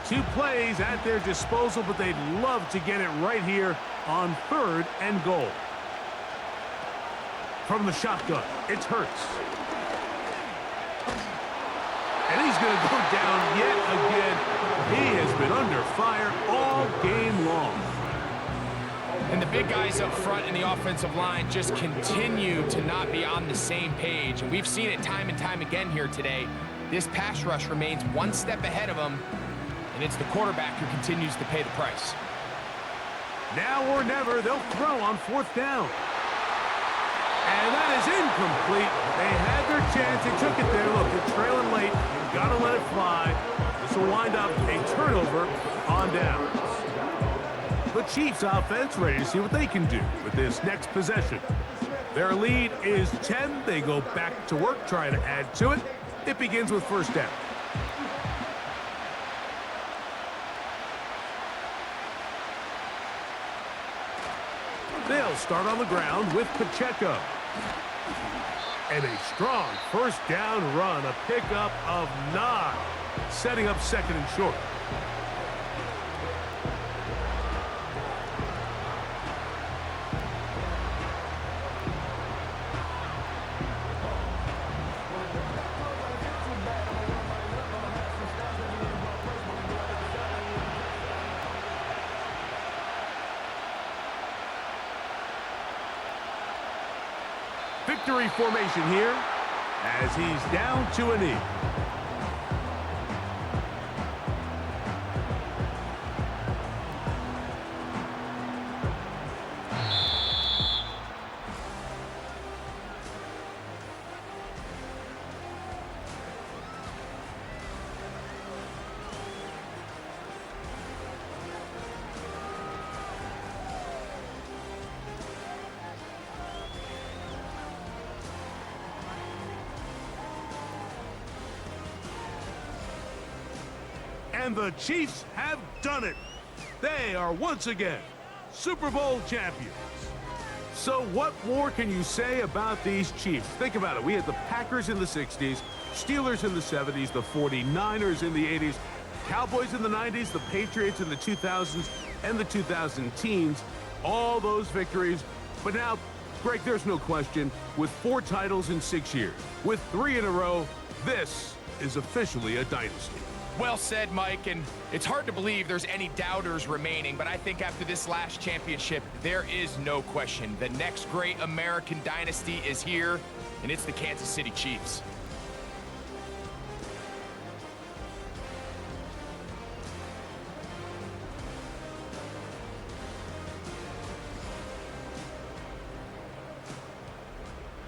Two plays at their disposal, but they'd love to get it right here on third and goal. From the shotgun, it's Hurts. And he's going to go down yet again. He has been under fire all game long. And the big guys up front in the offensive line just continue to not be on the same page. And we've seen it time and time again here today. This pass rush remains one step ahead of them. And it's the quarterback who continues to pay the price. Now or never, they'll throw on fourth down. And that is incomplete. They had their chance. They took it there. Look, they're trailing late. Got to let it fly. This will wind up a turnover on downs. The Chiefs offense ready to see what they can do with this next possession. Their lead is 10. They go back to work trying to add to it. It begins with first down. They'll start on the ground with Pacheco. And a strong first down run, a pickup of 9, setting up second and short. victory formation here as he's down to a knee. And the Chiefs have done it. They are once again Super Bowl champions. So what more can you say about these Chiefs? Think about it. We had the Packers in the 60s, Steelers in the 70s, the 49ers in the 80s, Cowboys in the 90s, the Patriots in the 2000s, and the 2000 teens. All those victories. But now, Greg, there's no question, with 4 titles in 6 years, with 3 in a row, this is officially a dynasty. Well said, Mike, and it's hard to believe there's any doubters remaining, but I think after this last championship, there is no question. The next great American dynasty is here, and it's the Kansas City Chiefs.